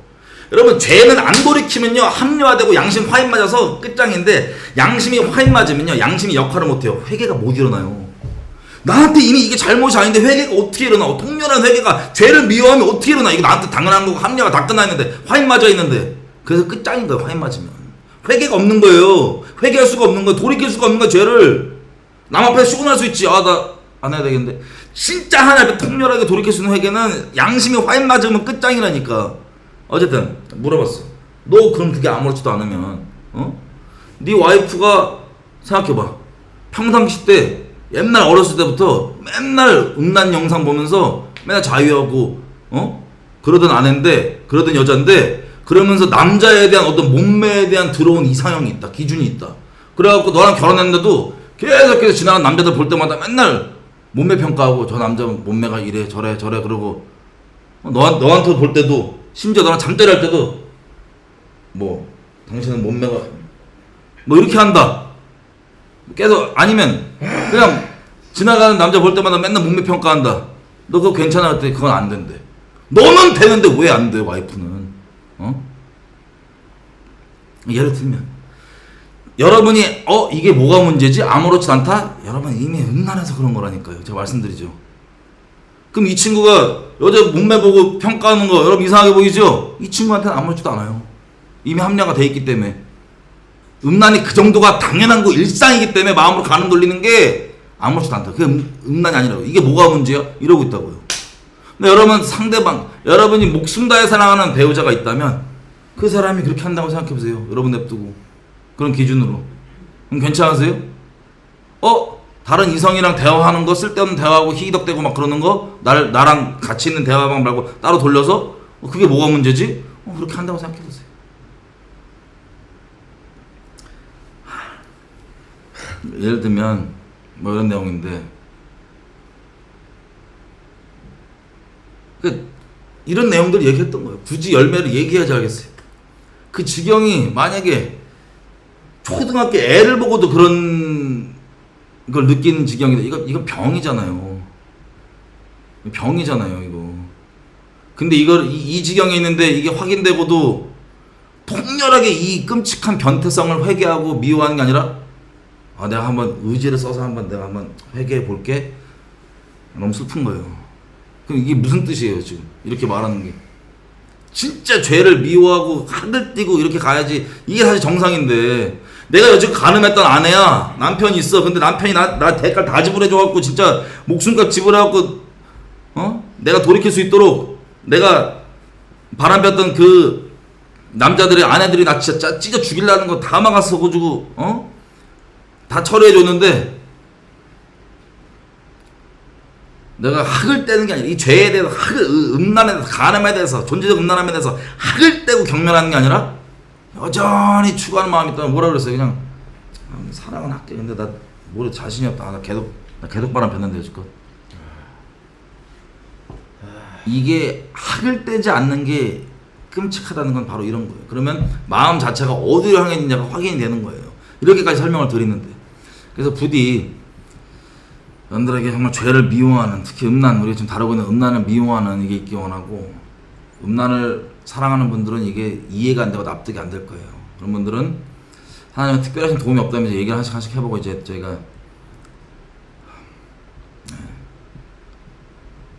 여러분, 죄는 안 돌이키면요 합리화되고 양심 화인 맞아서 끝장인데, 양심이 화인 맞으면요 양심이 역할을 못해요. 회개가 못 일어나요. 나한테 이미 이게 잘못이 아닌데 회개가 어떻게 일어나? 통렬한 회개가, 죄를 미워하면 어떻게 일어나? 이게 나한테 당연한 거고 합리화가 다 끝나 있는데, 화인 맞아 있는데. 그래서 끝장인 거예요. 화인 맞으면 회개가 없는 거예요. 회개할 수가 없는 거예요. 돌이킬 수가 없는 거예요. 죄를 남 앞에 쇼근할 수 있지. 나 안 해야 되겠는데. 진짜 하나님 앞에 통렬하게 돌이킬 수 있는 회개는 양심이 화인 맞으면 끝장이라니까. 어쨌든 물어봤어. 너 그럼 그게 아무렇지도 않으면 네 와이프가 생각해봐. 평상시 때 옛날 어렸을 때부터 맨날 음란 영상 보면서 맨날 자유하고 그러던 아내인데, 그러던 여자인데, 그러면서 남자에 대한 어떤 몸매에 대한 들어온 이상형이 있다. 기준이 있다. 그래갖고 너랑 결혼했는데도 계속해서 지나간 남자들 볼 때마다 맨날 몸매 평가하고, 저 남자 몸매가 이래 저래 그러고, 너한테 볼 때도, 심지어 너랑 잠자리 할 때도 뭐 당신은 몸매가 뭐 이렇게 한다. 계속. 아니면 그냥 지나가는 남자 볼 때마다 맨날 몸매 평가한다. 너 그거 괜찮아? 그랬더니 그건 안 된대. 너는 되는데 왜 안 돼, 와이프는? 예를 들면 여러분이 이게 뭐가 문제지? 아무렇지 않다? 여러분 이미 음란해서 그런 거라니까요. 제가 말씀드리죠. 그럼 이 친구가 여자 몸매 보고 평가하는 거 여러분 이상하게 보이죠? 이 친구한테는 아무렇지도 않아요. 이미 합리화가 돼 있기 때문에. 음란이 그 정도가 당연한 거, 일상이기 때문에 마음으로 가는 돌리는 게 아무렇지도 않다. 그게 음란이 아니라고. 이게 뭐가 문제야? 이러고 있다고요. 근데 여러분, 상대방, 여러분이 목숨 다해 사랑하는 배우자가 있다면 그 사람이 그렇게 한다고 생각해보세요. 여러분 냅두고. 그런 기준으로. 그럼 괜찮으세요? 다른 이성이랑 대화하는 거, 쓸데없는 대화하고 희덕대고 막 그러는 거, 나랑 같이 있는 대화방 말고 따로 돌려서 그게 뭐가 문제지? 그렇게 한다고 생각해보세요. 예를 들면 뭐 이런 내용인데, 이런 내용들 얘기했던 거예요. 굳이 열매를 얘기하지 알겠어요. 그 지경이 만약에 초등학교 애를 보고도 그런 걸 느끼는 지경이다. 이건 병이잖아요. 병이잖아요, 이거. 근데 이 지경에 있는데 이게 확인되고도 통렬하게 이 끔찍한 변태성을 회개하고 미워하는 게 아니라, 내가 한번 의지를 써서 내가 한번 회개해 볼게. 너무 슬픈 거예요. 그럼 이게 무슨 뜻이에요, 지금? 이렇게 말하는 게. 진짜 죄를 미워하고 학을 띠고 이렇게 가야지 이게 사실 정상인데 내가 여지껏 가늠했던 아내야 남편이 있어. 근데 남편이 나 대가를 다 지불해줘갖고 진짜 목숨값 지불해갖고 내가 돌이킬 수 있도록 내가 바람폈던 그 남자들의 아내들이 나 진짜 찢어 죽이려는 거 다 막았어가지고 다 처리해줬는데 내가 학을 떼는 게 아니라 이 죄에 대해서 음란에 대해서 가늠에 대해서 존재적 음란함에 대해서 학을 떼고 경멸하는 게 아니라 여전히 추구하는 마음이 있다면 뭐라 그랬어요. 그냥 사랑은 할게. 근데 나 뭐래 자신이 없다. 나 계속 바람 폈는데 여지껏. 이게 학을 떼지 않는 게 끔찍하다는 건 바로 이런 거예요. 그러면 마음 자체가 어디로 향해 있느냐가 확인이 되는 거예요. 이렇게까지 설명을 드리는데 그래서 부디 여러분들에게 정말 죄를 미워하는, 특히 음란, 우리가 지금 다루고 있는 음란을 미워하는 이게 있기 원하고, 음란을 사랑하는 분들은 이게 이해가 안 되고 납득이 안 될 거예요. 그런 분들은 하나님의 특별하신 도움이 없다면 이제 얘기를 하나씩 해보고 이제 저희가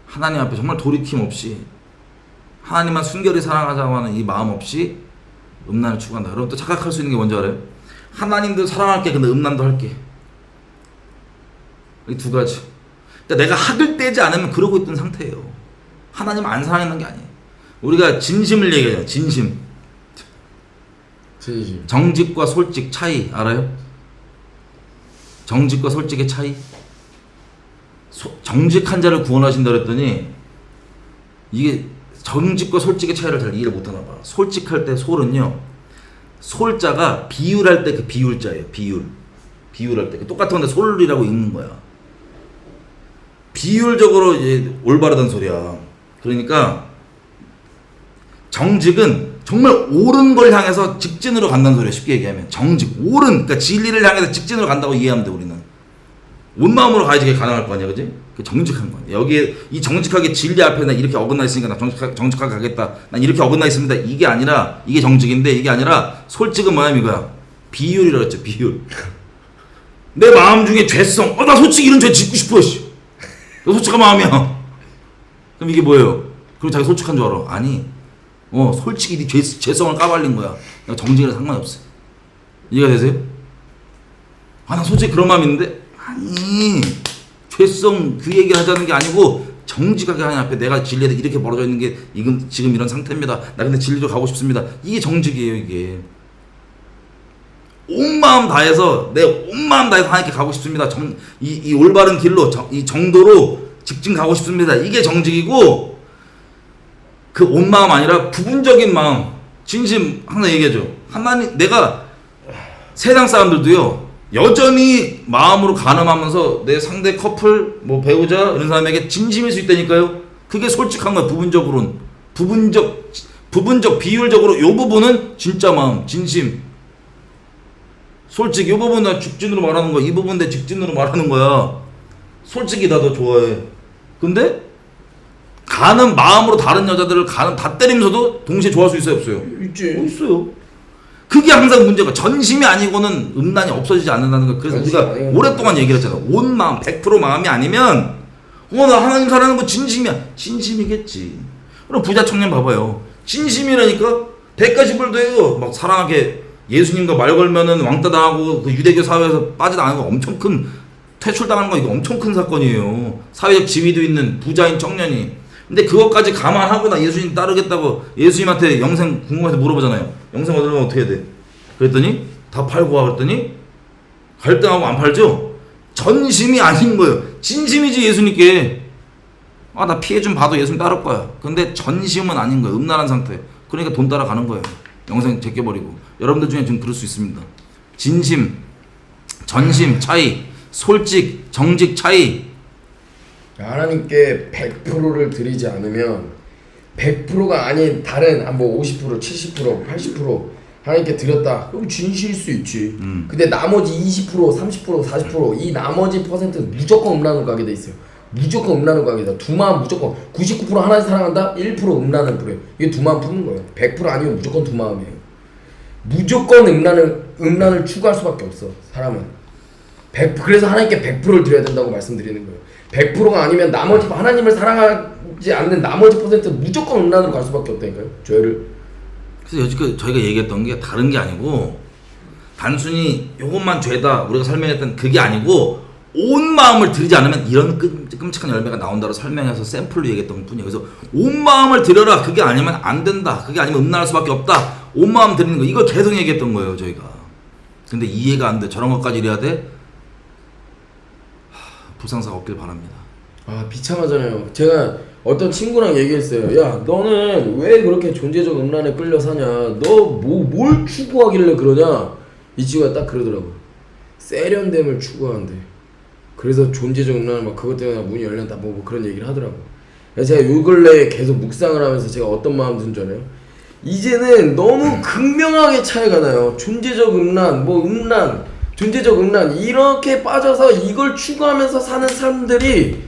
하나님 앞에 정말 돌이킴 없이 하나님만 순결히 사랑하자고 하는 이 마음 없이 음란을 추구한다. 여러분 또 착각할 수 있는 게 뭔지 알아요? 하나님도 사랑할게, 근데 음란도 할게. 이 두 가지. 그러니까 내가 학을 떼지 않으면 그러고 있던 상태예요. 하나님 안 사랑하는 게 아니에요. 우리가 진심을 얘기해요. 진심. 정직과 솔직 차이 알아요? 정직과 솔직의 차이? 정직한 자를 구원하신다 그랬더니 이게 정직과 솔직의 차이를 잘 이해를 못하나 봐. 솔직할 때 솔은요, 솔자가 비율할 때 그 비율자예요. 비율할 때 똑같은 건데 솔이라고 읽는 거야. 비율적으로 이제 올바르다는 소리야. 그러니까 정직은 정말 옳은 걸 향해서 직진으로 간다는 소리야. 쉽게 얘기하면 정직, 옳은, 그러니까 진리를 향해서 직진으로 간다고 이해하면 돼. 우리는 온 마음으로 가야지 그게 가능할 거 아니야, 그지? 그 정직한 거야. 여기에 이 정직하게 진리 앞에 나 이렇게 어긋나 있으니까 나 정직하게 가겠다. 난 이렇게 어긋나 있습니다. 이게 아니라, 이게 정직인데 이게 아니라 솔직은 뭐냐면 이거야. 비율이라고 했죠. 비율. 내 마음 중에 죄성. 나 솔직히 이런 죄 짓고 싶어. 씨. 너 솔직한 마음이야. 그럼 이게 뭐예요? 그럼 자기 솔직한 줄 알아. 아니, 솔직히 네 죄성을 까발린 거야. 정직이랑 상관이 없어. 이해가 되세요? 나 솔직히 그런 마음이 있는데, 아니, 죄성 그 얘기를 하자는 게 아니고 정직하게 하나님 앞에 내가 진리에 이렇게 벌어져 있는 게 지금 이런 상태입니다. 나 근데 진리로 가고 싶습니다. 이게 정직이에요. 이게 온 마음 다해서 내 온 마음 다해서 하나님께 가고 싶습니다. 이 올바른 길로 이 정도로 직진 가고 싶습니다. 이게 정직이고, 그 온 마음 아니라 부분적인 마음, 진심. 항상 얘기하죠. 하나님, 내가 세상 사람들도요 여전히 마음으로 가늠하면서 내 상대 커플, 뭐 배우자 이런 사람에게 진심일 수 있다니까요. 그게 솔직한 거야. 부분적으로는 부분적 비율적으로 요 부분은 진짜 마음, 진심. 솔직히 이 부분 나 직진으로 말하는 거야. 이 부분 내 직진으로 말하는 거야. 솔직히 나 더 좋아해. 근데 가는 마음으로 다른 여자들을 가는 다 때리면서도 동시에 좋아할 수 있어요, 없어요? 있지. 있어요. 그게 항상 문제가, 전심이 아니고는 음란이 없어지지 않는다는 거. 그래서 우리가 오랫동안 얘기를 했잖아. 온 마음, 100% 마음이 아니면 나 하나님 사랑하는 거 진심이야. 진심이겠지. 그럼 부자 청년 봐봐요. 진심이라니까 100가지 돼요. 막 사랑하게 예수님과 말 걸면은 왕따 당하고 그 유대교 사회에서 빠져나가는 거 엄청 큰, 퇴출당하는 거 이거 엄청 큰 사건이에요. 사회적 지위도 있는 부자인 청년이. 근데 그것까지 감안하고 나 예수님 따르겠다고 예수님한테 영생 궁금해서 물어보잖아요. 영생 얻으려면 어떻게 해야 돼? 그랬더니 다 팔고 와. 그랬더니 갈등하고 안 팔죠? 전심이 아닌 거예요. 진심이지 예수님께. 나 피해 좀 봐도 예수님 따를 거야. 근데 전심은 아닌 거예요. 음란한 상태. 그러니까 돈 따라가는 거예요. 영생 제껴버리고. 여러분들 중에 좀 그럴 수 있습니다. 진심, 전심 차이, 솔직, 정직 차이. 하나님께 100%를 드리지 않으면 100%가 아닌 다른 뭐 50%, 70%, 80% 하나님께 드렸다. 그럼 진실일 수 있지. 근데 나머지 20%, 30%, 40% 이 나머지 퍼센트는 무조건 음란으로 가게 돼 있어요. 무조건 음란으로 가게 돼. 두 마음 무조건 99% 하나님 사랑한다. 1% 음란을 부려. 이게 두 마음 푸는 거예요. 100% 아니면 무조건 두 마음이에요. 무조건 음란을 추구할 수밖에 없어. 사람은 100%. 그래서 하나님께 100%를 드려야 된다고 말씀드리는 거예요. 100%가 아니면 나머지 하나님을 드러내지 않는 나머지 퍼센트는 무조건 음란으로 갈 수밖에 없다니까요. 죄를. 그래서 여지껏 저희가 얘기했던 게 다른 게 아니고 단순히 요것만 죄다 우리가 설명했던 그게 아니고 온 마음을 들이지 않으면 이런 끔찍한 열매가 나온다고 설명해서 샘플로 얘기했던 뿐이에요. 그래서 온 마음을 들여라. 그게 아니면 안 된다. 그게 아니면 음란할 수밖에 없다. 온 마음 들이는 거 이걸 계속 얘기했던 거예요 저희가. 근데 이해가 안 돼. 저런 것까지 이래야 돼? 불상사가 없길 바랍니다. 아 비참하잖아요. 제가 어떤 친구랑 얘기했어요. 야 너는 왜 그렇게 존재적 음란에 끌려 사냐. 너 뭘 추구하길래 그러냐. 이 친구가 딱 그러더라고. 세련됨을 추구한대. 그래서 존재적 음란을 막 그것 때문에 문이 열렸다 뭐 그런 얘기를 하더라고. 그래서 제가 요 근래에 계속 묵상을 하면서 제가 어떤 마음 든 줄 알아요? 이제는 너무 극명하게 차이가 나요. 존재적 음란, 뭐 음란, 존재적 음란 이렇게 빠져서 이걸 추구하면서 사는 사람들이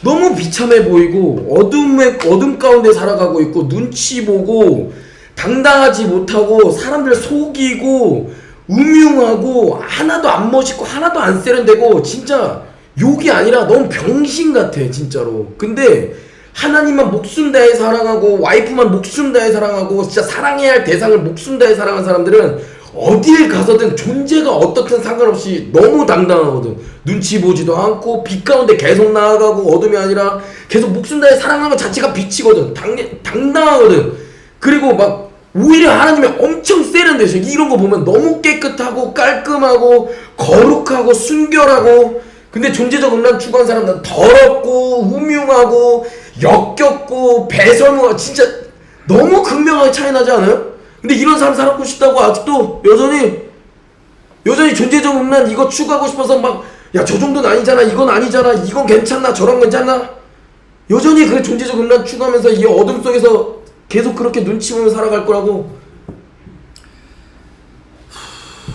너무 비참해 보이고 어둠 가운데 살아가고 있고 눈치 보고 당당하지 못하고 사람들 속이고 음흉하고 하나도 안 멋있고 하나도 안 세련되고 진짜 욕이 아니라 너무 병신 같아 진짜로. 근데 하나님만 목숨 다해 사랑하고 와이프만 목숨 다해 사랑하고 진짜 사랑해야 할 대상을 목숨 다해 사랑하는 사람들은 어딜 가서든 존재가 어떻든 상관없이 너무 당당하거든. 눈치 보지도 않고 빛 가운데 계속 나아가고 어둠이 아니라 계속 목숨 다해 사랑하는 것 자체가 빛이거든. 당당하거든. 그리고 막 오히려 하나님이 엄청 세련되셔. 이런 거 보면 너무 깨끗하고 깔끔하고 거룩하고 순결하고. 근데 존재적 음란 추구한 사람은 더럽고 음흉하고 역겹고 배설무가 진짜 너무 극명하게 차이 나지 않아요? 근데 이런 사람 살았고 싶다고 아직도 여전히 존재적 음란 이거 추구하고 싶어서 막 야 저 정도는 아니잖아 이건 아니잖아 이건 괜찮나 저런 괜찮나 여전히 그 존재적 음란 추구하면서 이 어둠 속에서 계속 그렇게 눈치 보며 살아갈 거라고.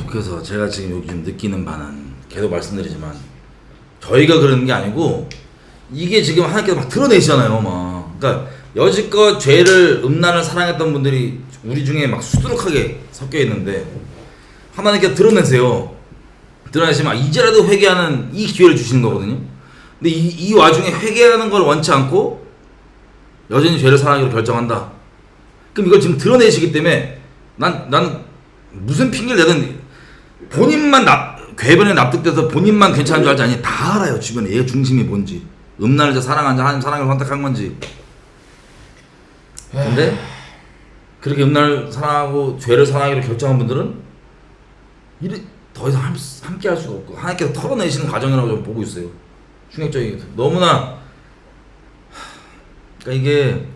그래서 제가 지금 요즘 느끼는 바는 계속 말씀드리지만 저희가 그러는 게 아니고 이게 지금 하나님께서 막 드러내시잖아요 막. 그러니까 여지껏 죄를 음란을 사랑했던 분들이 우리 중에 막 수두룩하게 섞여 있는데 하나님께서 드러내세요. 드러내시면 이제라도 회개하는 이 기회를 주시는 거거든요. 근데 이 와중에 회개하는 걸 원치 않고 여전히 죄를 사랑하기로 결정한다. 그럼 이걸 지금 드러내시기 때문에 난 무슨 핑계를 내든 본인만 궤변에 납득돼서 본인만 괜찮은 줄 알지 아니 다 알아요. 주변에 얘 중심이 뭔지 음란을 사랑하는지 하나님 사랑을 선택한 건지. 근데 그렇게 음란을 사랑하고 죄를 사랑하기로 결정한 분들은 더 이상 함께 할 수가 없고 하나님께서 털어내시는 과정이라고 좀 보고 있어요. 충격적이게 너무나. 그러니까 이게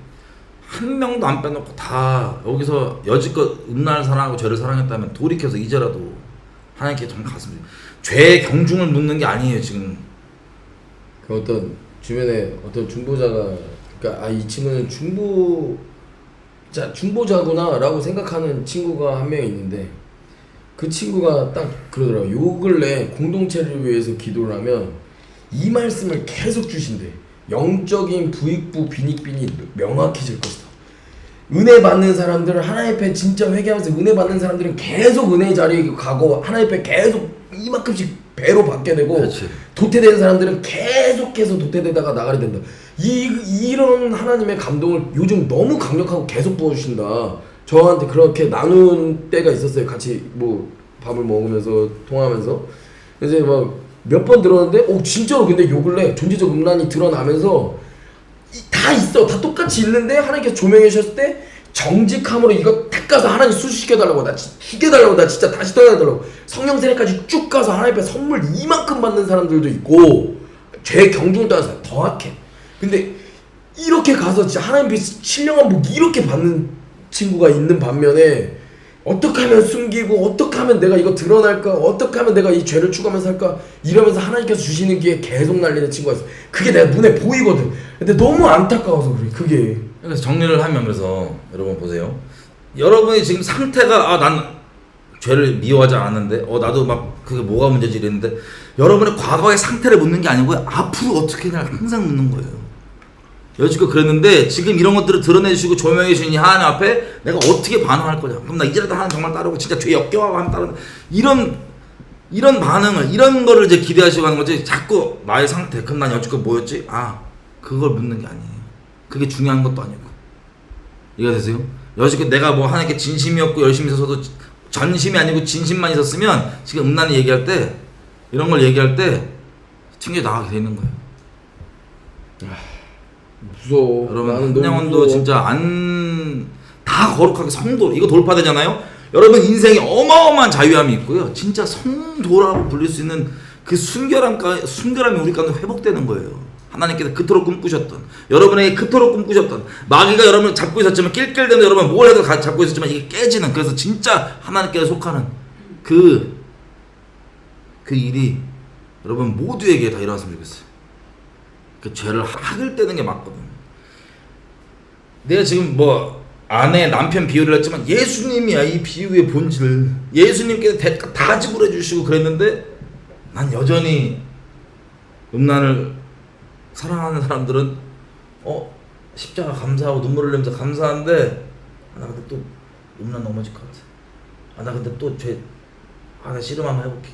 한 명도 안 빼놓고 다 여기서 여지껏 음란을 사랑하고 죄를 사랑했다면 돌이켜서 이제라도 하나님께 좀 갔으면 죄의 경중을 묻는 게 아니에요 지금. 그 어떤 주변에 어떤 중보자가 그러니까 이 친구는 중보자구나라고 생각하는 친구가 한 명 있는데 그 친구가 딱 그러더라고요. 요 근래 공동체를 위해서 기도를 하면 이 말씀을 계속 주신대. 영적인 부익부 빈익빈이 명확해질 것이다. 은혜 받는 사람들은 하나님 앞에 진짜 회개하면서 은혜 받는 사람들은 계속 은혜의 자리에 가고 하나님 앞에 계속 이만큼씩 배로 받게 되고 그렇지. 도태된 사람들은 계속해서 도태되다가 나가게 된다. 이런 하나님의 감동을 요즘 너무 강력하고 계속 부어주신다. 저한테 그렇게 나눈 때가 있었어요. 같이 뭐 밥을 먹으면서 통화하면서. 그래서 막 몇 번 들었는데 진짜로 근데 요 근래 존재적 음란이 드러나면서 다 있어. 다 똑같이 있는데 하나님께서 조명해 주셨을 때 정직함으로 이거 탁 가서 하나님 수시켜달라고 나 죽여달라고 나 진짜 다시 떠나달라고 성령 세례까지 쭉 가서 하나님 앞에 선물 이만큼 받는 사람들도 있고 죄 경중을 따라서 더 악해. 근데 이렇게 가서 진짜 하나님 앞에 신령한 복 이렇게 받는 친구가 있는 반면에 어떻게 하면 숨기고 어떻게 하면 내가 이거 드러날까 어떻게 하면 내가 이 죄를 추구하면서 살까 이러면서 하나님께서 주시는 게 계속 날리는 친구가 있어. 그게 내가 눈에 보이거든. 근데 너무 안타까워서 그래 그게. 그래서 정리를 하면 그래서 여러분 보세요. 여러분이 지금 상태가 난 죄를 미워하지 않았는데 나도 막 그게 뭐가 문제지 이랬는데 여러분의 과거의 상태를 묻는 게 아니고요. 앞으로 어떻게 해야 항상 묻는 거예요. 여지껏 그랬는데 지금 이런 것들을 드러내주시고 조명해 주시니 하나님 앞에 내가 어떻게 반응할 거냐. 그럼 나 이제라도 하나님 정말 따르고 진짜 죄 역겨워하고 하나님 따르는 이런 반응을 이런 거를 이제 기대하시고 하는 거지. 자꾸 나의 상태 그럼 난 여지껏 뭐였지? 그걸 묻는 게 아니에요. 그게 중요한 것도 아니고. 이해가 되세요? 여지껏 내가 뭐 하나님께 진심이었고 열심히 있어서도 전심이 아니고 진심만 있었으면 지금 음란히 얘기할 때 이런 걸 얘기할 때 튕겨 나가게 돼 있는 거예요. 무서워. 여러분 나는 너무 한영원도 무서워. 진짜 안 다 거룩하게 성도 이거 돌파되잖아요. 여러분 인생에 어마어마한 자유함이 있고요. 진짜 성도라고 불릴 수 있는 그 순결함이 우리 가운데 회복되는 거예요. 하나님께서 그토록 꿈꾸셨던 여러분에게 그토록 꿈꾸셨던 마귀가 여러분을 잡고 있었지만 낄낄대면서 여러분 뭘 해도 잡고 있었지만 이게 깨지는 그래서 진짜 하나님께서 속하는 그 일이 여러분 모두에게 다 일어났으면 좋겠어요. 그 죄를 학을 떼는 게 맞거든. 내가 지금 뭐 아내 남편 비유를 했지만 예수님이야 이 비유의 본질. 예수님께서 다 지불해 주시고 그랬는데 난 여전히 음란을 사랑하는 사람들은 십자가 감사하고 눈물 흘리면서 감사한데 나 근데 또 음란 넘어질 것 같아. 나 근데 또 나 씨름 한번 해볼게.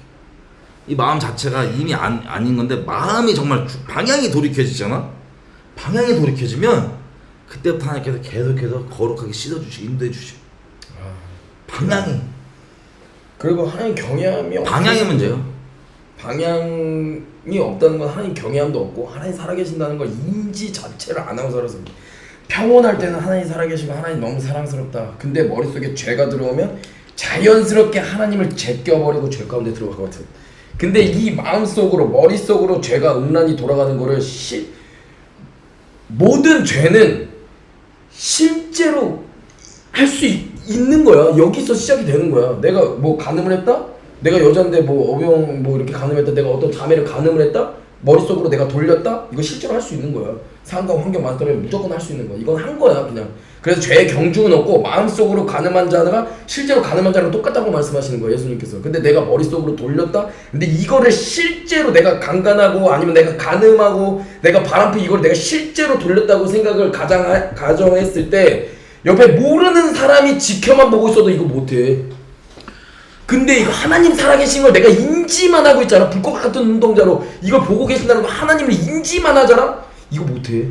이 마음 자체가 이미 아닌 건데 마음이 정말 방향이 돌이켜지잖아. 방향이 돌이켜지면 그때부터 하나님께서 계속해서 거룩하게 씻어주시고 인도해주시고 방향이 그리고 하나님 경외함이 방향의 문제예요. 방향이 없다는 건 하나님 경외함도 없고 하나님 살아계신다는 걸 인지 자체를 안 하고 살아서 평온할 때는 하나님 살아계시고 하나님 너무 사랑스럽다. 근데 머릿속에 죄가 들어오면 자연스럽게 하나님을 제껴버리고 죄 가운데 들어가거든. 근데 이 마음속으로 머릿속으로 죄가 음란히 돌아가는 거를 모든 죄는 실제로 할 수 있는 거야. 여기서 시작이 되는 거야. 내가 뭐 간음을 했다? 내가 여잔데 뭐 어병 뭐 이렇게 간음했다. 내가 어떤 자매를 간음을 했다? 머릿속으로 내가 돌렸다? 이거 실제로 할 수 있는 거야. 상황과 환경 맞다면 무조건 할 수 있는 거야. 이건 한 거야 그냥. 그래서 죄의 경중은 없고 마음속으로 간음한 자가 실제로 간음한 자랑 똑같다고 말씀하시는 거예요 예수님께서. 근데 내가 머릿속으로 돌렸다? 근데 이거를 실제로 내가 강간하고 아니면 내가 간음하고 내가 바람피 이걸 내가 실제로 돌렸다고 생각을 가정했을 때 옆에 모르는 사람이 지켜만 보고 있어도 이거 못해. 근데 이거 하나님 살아계신 걸 내가 인지만 하고 있잖아. 불꽃 같은 눈동자로 이걸 보고 계신다는 거 하나님을 인지만 하잖아. 이거 못해.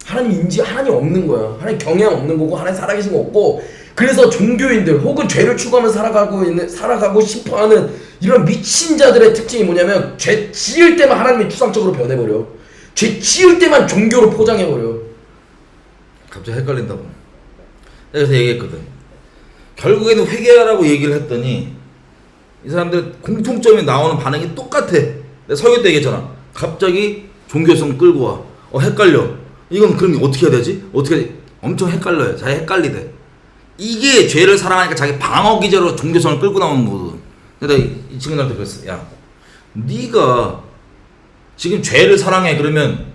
하나님 없는 거야. 하나님 경외함 없는 거고 하나님 살아계신 거 없고. 그래서 종교인들 혹은 죄를 추구하며 살아가고 싶어하는 이런 미친 자들의 특징이 뭐냐면 죄 지을 때만 하나님이 추상적으로 변해버려. 죄 지을 때만 종교로 포장해버려. 갑자기 헷갈린다고. 내가 그래서 얘기했거든. 결국에는 회개하라고 얘기를 했더니 이 사람들 공통점이 나오는 반응이 똑같아. 내가 설교 때 얘기했잖아. 갑자기 종교성 끌고 와. 헷갈려. 이건 그럼 어떻게 해야 되지? 엄청 헷갈려요. 자기 헷갈리대. 이게 죄를 사랑하니까 자기 방어 기제로 종교성을 끌고 나오는 거거든. 근데 이 친구들한테 그랬어. 야, 네가 지금 죄를 사랑해 그러면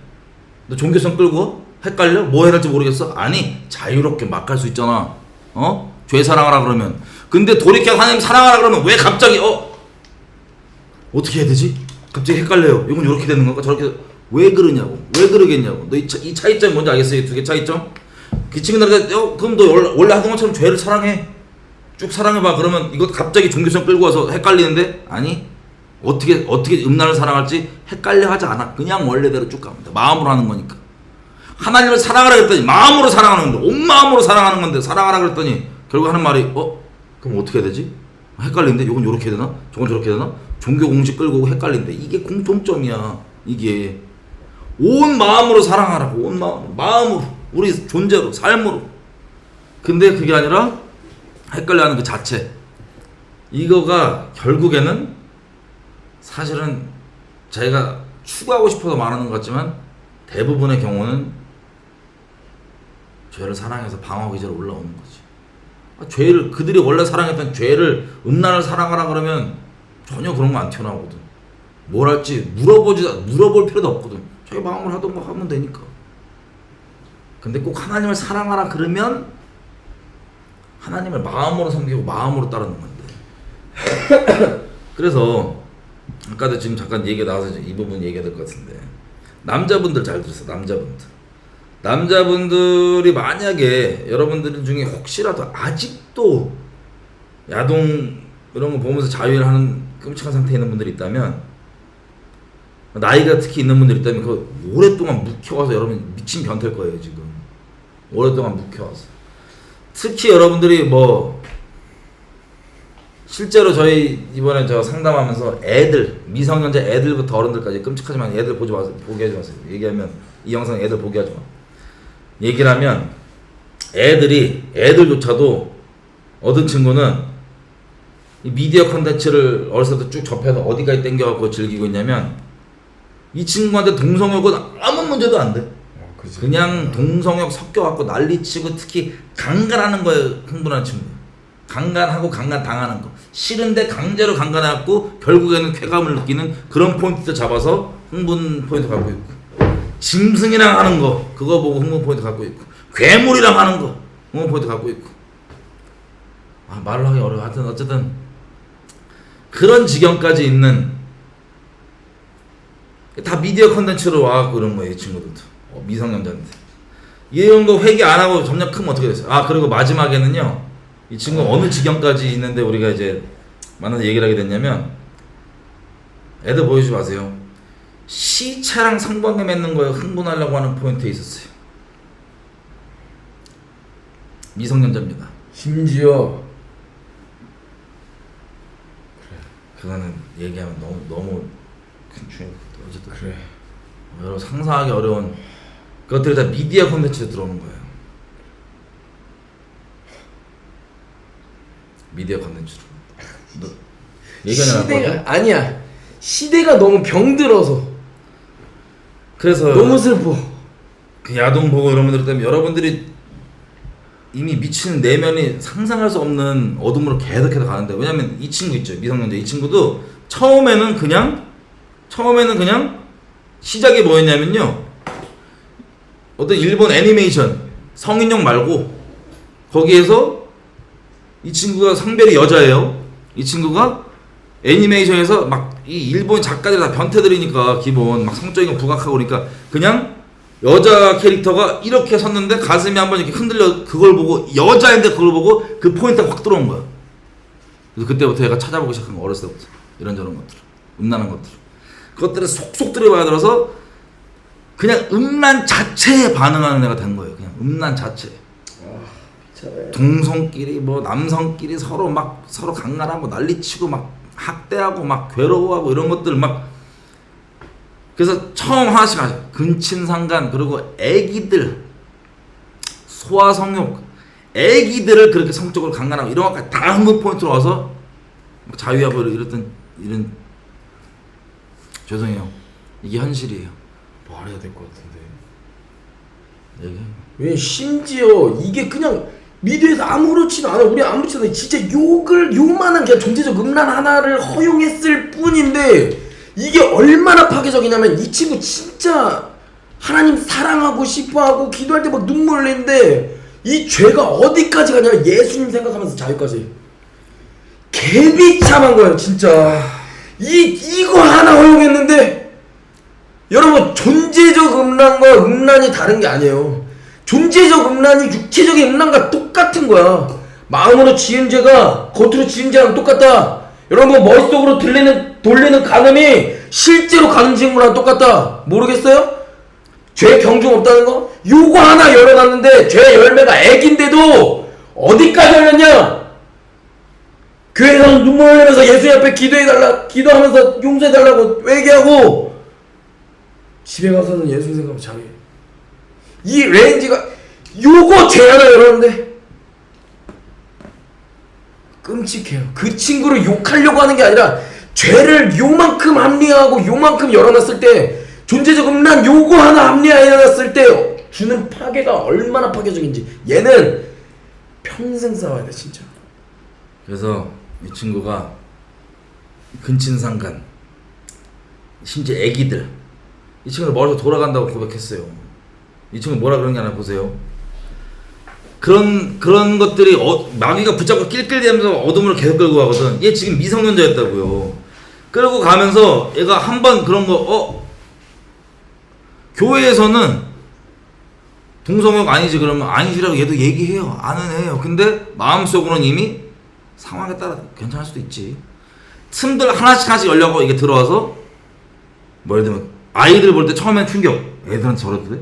너 종교성 끌고 헷갈려? 뭐 해야 할지 모르겠어? 아니 자유롭게 막 할 수 있잖아. 죄 사랑하라 그러면. 근데 돌이켜 하나님 사랑하라 그러면 왜 갑자기 어떻게 해야 되지? 갑자기 헷갈려요. 이건 이렇게 되는 건가? 저렇게 왜 그러냐고. 왜 그러겠냐고. 너 이 차이점이 뭔지 알겠어요? 이 두 개 차이점? 그 친구들한테 그럼 너 원래 하던 것처럼 죄를 사랑해. 쭉 사랑해봐. 그러면 이거 갑자기 종교성 끌고 와서 헷갈리는데 아니 어떻게 음란을 사랑할지 헷갈려 하지 않아. 그냥 원래대로 쭉 가면 돼. 마음으로 하는 거니까. 하나님을 사랑하라 그랬더니 마음으로 사랑하는 건데 온 마음으로 사랑하는 건데 사랑하라 그랬더니 결국 하는 말이 그럼 어떻게 해야 되지? 헷갈리는데 이건 요렇게 해야 되나? 저건 저렇게 해야 되나? 종교 공식 끌고 오고 헷갈리는데 이게 공통점이야. 이게 온 마음으로 사랑하라고. 온 마음으로 우리 존재로 삶으로. 근데 그게 아니라 헷갈려하는 그 자체. 이거가 결국에는 사실은 자기가 추구하고 싶어서 말하는 것 같지만 대부분의 경우는 죄를 사랑해서 방어 기제로 올라오는 거지. 죄를 그들이 원래 사랑했던 죄를 음란을 사랑하라 그러면 전혀 그런 거 안 튀어나오거든. 뭘 할지 물어볼 필요도 없거든. 자기 마음으로 하던 거 하면 되니까. 근데 꼭 하나님을 사랑하라 그러면 하나님을 마음으로 섬기고 마음으로 따르는 건데. 그래서 아까도 지금 잠깐 얘기가 나와서 이 부분 얘기해야 될 것 같은데 남자분들 잘 들으세요. 남자분들이 만약에 여러분들 중에 혹시라도 아직도 야동 이런 거 보면서 자유를 하는 끔찍한 상태에 있는 분들이 있다면 나이가 특히 있는 분들이 있다면 그 오랫동안 묵혀가서 여러분 미친 변태일 거예요 지금. 오랫동안 묵혀왔어. 특히 여러분들이 뭐 실제로 저희 이번에 저 상담하면서 애들, 미성년자 애들부터 어른들까지 끔찍하지만 애들 보지 마세요. 보게 하지 마세요. 얘기하면 이 영상 애들 보게 하지 마. 얘기를 하면 애들조차도 어떤 친구는 이 미디어 컨텐츠를 어렸을 때 쭉 접해서 어디까지 땡겨갖고 즐기고 있냐면 이 친구한테 동성욕은 아무 문제도 안 돼. 그치. 그냥 동성욕 섞여갖고 난리치고 특히 강간하는 거에 흥분하는 친구. 강간하고 강간 당하는 거. 싫은데 강제로 강간해갖고 결국에는 쾌감을 느끼는 그런 포인트 잡아서 흥분 포인트 갖고 있고, 짐승이랑 하는 거 그거 보고 흥분 포인트 갖고 있고, 괴물이랑 하는 거 흥분 포인트 갖고 있고. 아, 말로 하기 어려워. 하여튼 어쨌든 그런 지경까지 있는, 다 미디어 컨텐츠로 와갖고 그런 거예요. 이 친구들도 미성년자인데 이런 거 회개 안 하고 점점 크면 어떻게 됐어요? 아, 그리고 마지막에는요, 이 친구 어느 지경까지 있는데 우리가 이제 만나서 얘기를 하게 됐냐면, 애들 보여주지 마세요. 시체랑 성관계 맺는 거에 흥분하려고 하는 포인트에 있었어요. 미성년자입니다. 심지어 그거는 얘기하면 너무 큰 충격. 어쨌든 그래. 여러분 상상하기 어려운 그것들이 다 미디어 콘텐츠에 들어오는 거예요. 미디어 콘텐츠로. 너 얘기하냐? 시대가 아니야. 시대가 너무 병들어서 그래서 너무 슬퍼. 그 야동 보고 이런 분들 때문에 여러분들이 이미 미치는 내면이 상상할 수 없는 어둠으로 계속해서 가는데, 왜냐면 이 친구 있죠, 미성년자. 이 친구도 처음에는 그냥 시작이 뭐였냐면요, 어떤 일본 애니메이션 성인용 말고 거기에서 이 친구가 성별이 여자예요. 이 친구가 애니메이션에서 막 이 일본 작가들이 다 변태들이니까 기본 막 성적인 거 부각하고 그러니까 그냥 여자 캐릭터가 이렇게 섰는데 가슴이 한번 이렇게 흔들려, 그걸 보고 여자인데 그걸 보고 그 포인트가 확 들어온 거야. 그래서 그때부터 얘가 찾아보기 시작한 거, 어렸을 때부터 이런저런 것들, 음란한 것들, 그것들을 속속 들여봐야 들어서 그냥 음란 자체에 반응하는 애가 된 거예요. 그냥 음란 자체. 동성끼리 뭐 남성끼리 서로 강간하고 난리치고 막 학대하고 막 괴로워하고 이런 것들 막. 그래서 처음 하나씩 하죠. 근친상간, 그리고 애기들 소아성욕, 애기들을 그렇게 성적으로 강간하고 이런 것까지 다 흥분 포인트로 와서 막 자위하고 이런 죄송해요. 이게 현실이에요. 말해야 될 것 같은데. 얘기. 왜 심지어 이게 그냥 미디어에서 아무렇지도 않아. 우리 아무렇지도 않아. 진짜 욕을 요만한 그냥 존재적 음란 하나를 허용했을 뿐인데 이게 얼마나 파괴적이냐면, 이 친구 진짜 하나님 사랑하고 싶어하고 기도할 때 막 눈물 흘리는데 이 죄가 어디까지 가냐면 예수님 생각하면서 자유까지. 개비참한 거예요 진짜. 이거 하나 허용했는데, 여러분 존재적 음란과 음란이 다른 게 아니에요. 존재적 음란이 육체적인 음란과 똑같은 거야. 마음으로 지은 죄가 겉으로 지은 죄랑 똑같다. 여러분 머릿속으로 돌리는 간음이 실제로 간음 지은 거랑 똑같다. 모르겠어요? 죄 경중 없다는 거? 요거 하나 열어놨는데 죄 열매가 애긴데도 어디까지 열렸냐? 교회에서 눈물 흘리면서 예수님 앞에 기도하면서 용서해달라고 회개하고 집에 가서는 예수님 생각하면 자기. 이 레인지가 요거 죄 하나 열었는데 끔찍해요. 그 친구를 욕하려고 하는 게 아니라 죄를 요만큼 합리화하고 요만큼 열어놨을 때, 존재적 음란 요거 하나 합리화해놨을 때 주는 파괴가 얼마나 파괴적인지 얘는 평생 싸워야 돼 진짜. 그래서 이 친구가 근친상간, 심지어 애기들, 이 친구는 머리가 돌아간다고 고백했어요. 이 친구 뭐라 그런 게 하나 보세요. 그런 것들이 마귀가 붙잡고 낄낄대면서 어둠으로 계속 끌고 가거든. 얘 지금 미성년자였다고요. 끌고 가면서 얘가 한번 그런 거 교회에서는 동성욕 아니지 그러면 아니지라고 얘도 얘기해요. 아는 애예요. 근데 마음속으로는 이미 상황에 따라 괜찮을 수도 있지. 틈들 하나씩 열려고 이게 들어와서, 뭐 예를 들면 아이들 볼 때 처음엔 충격, 애들한테 저래도 돼?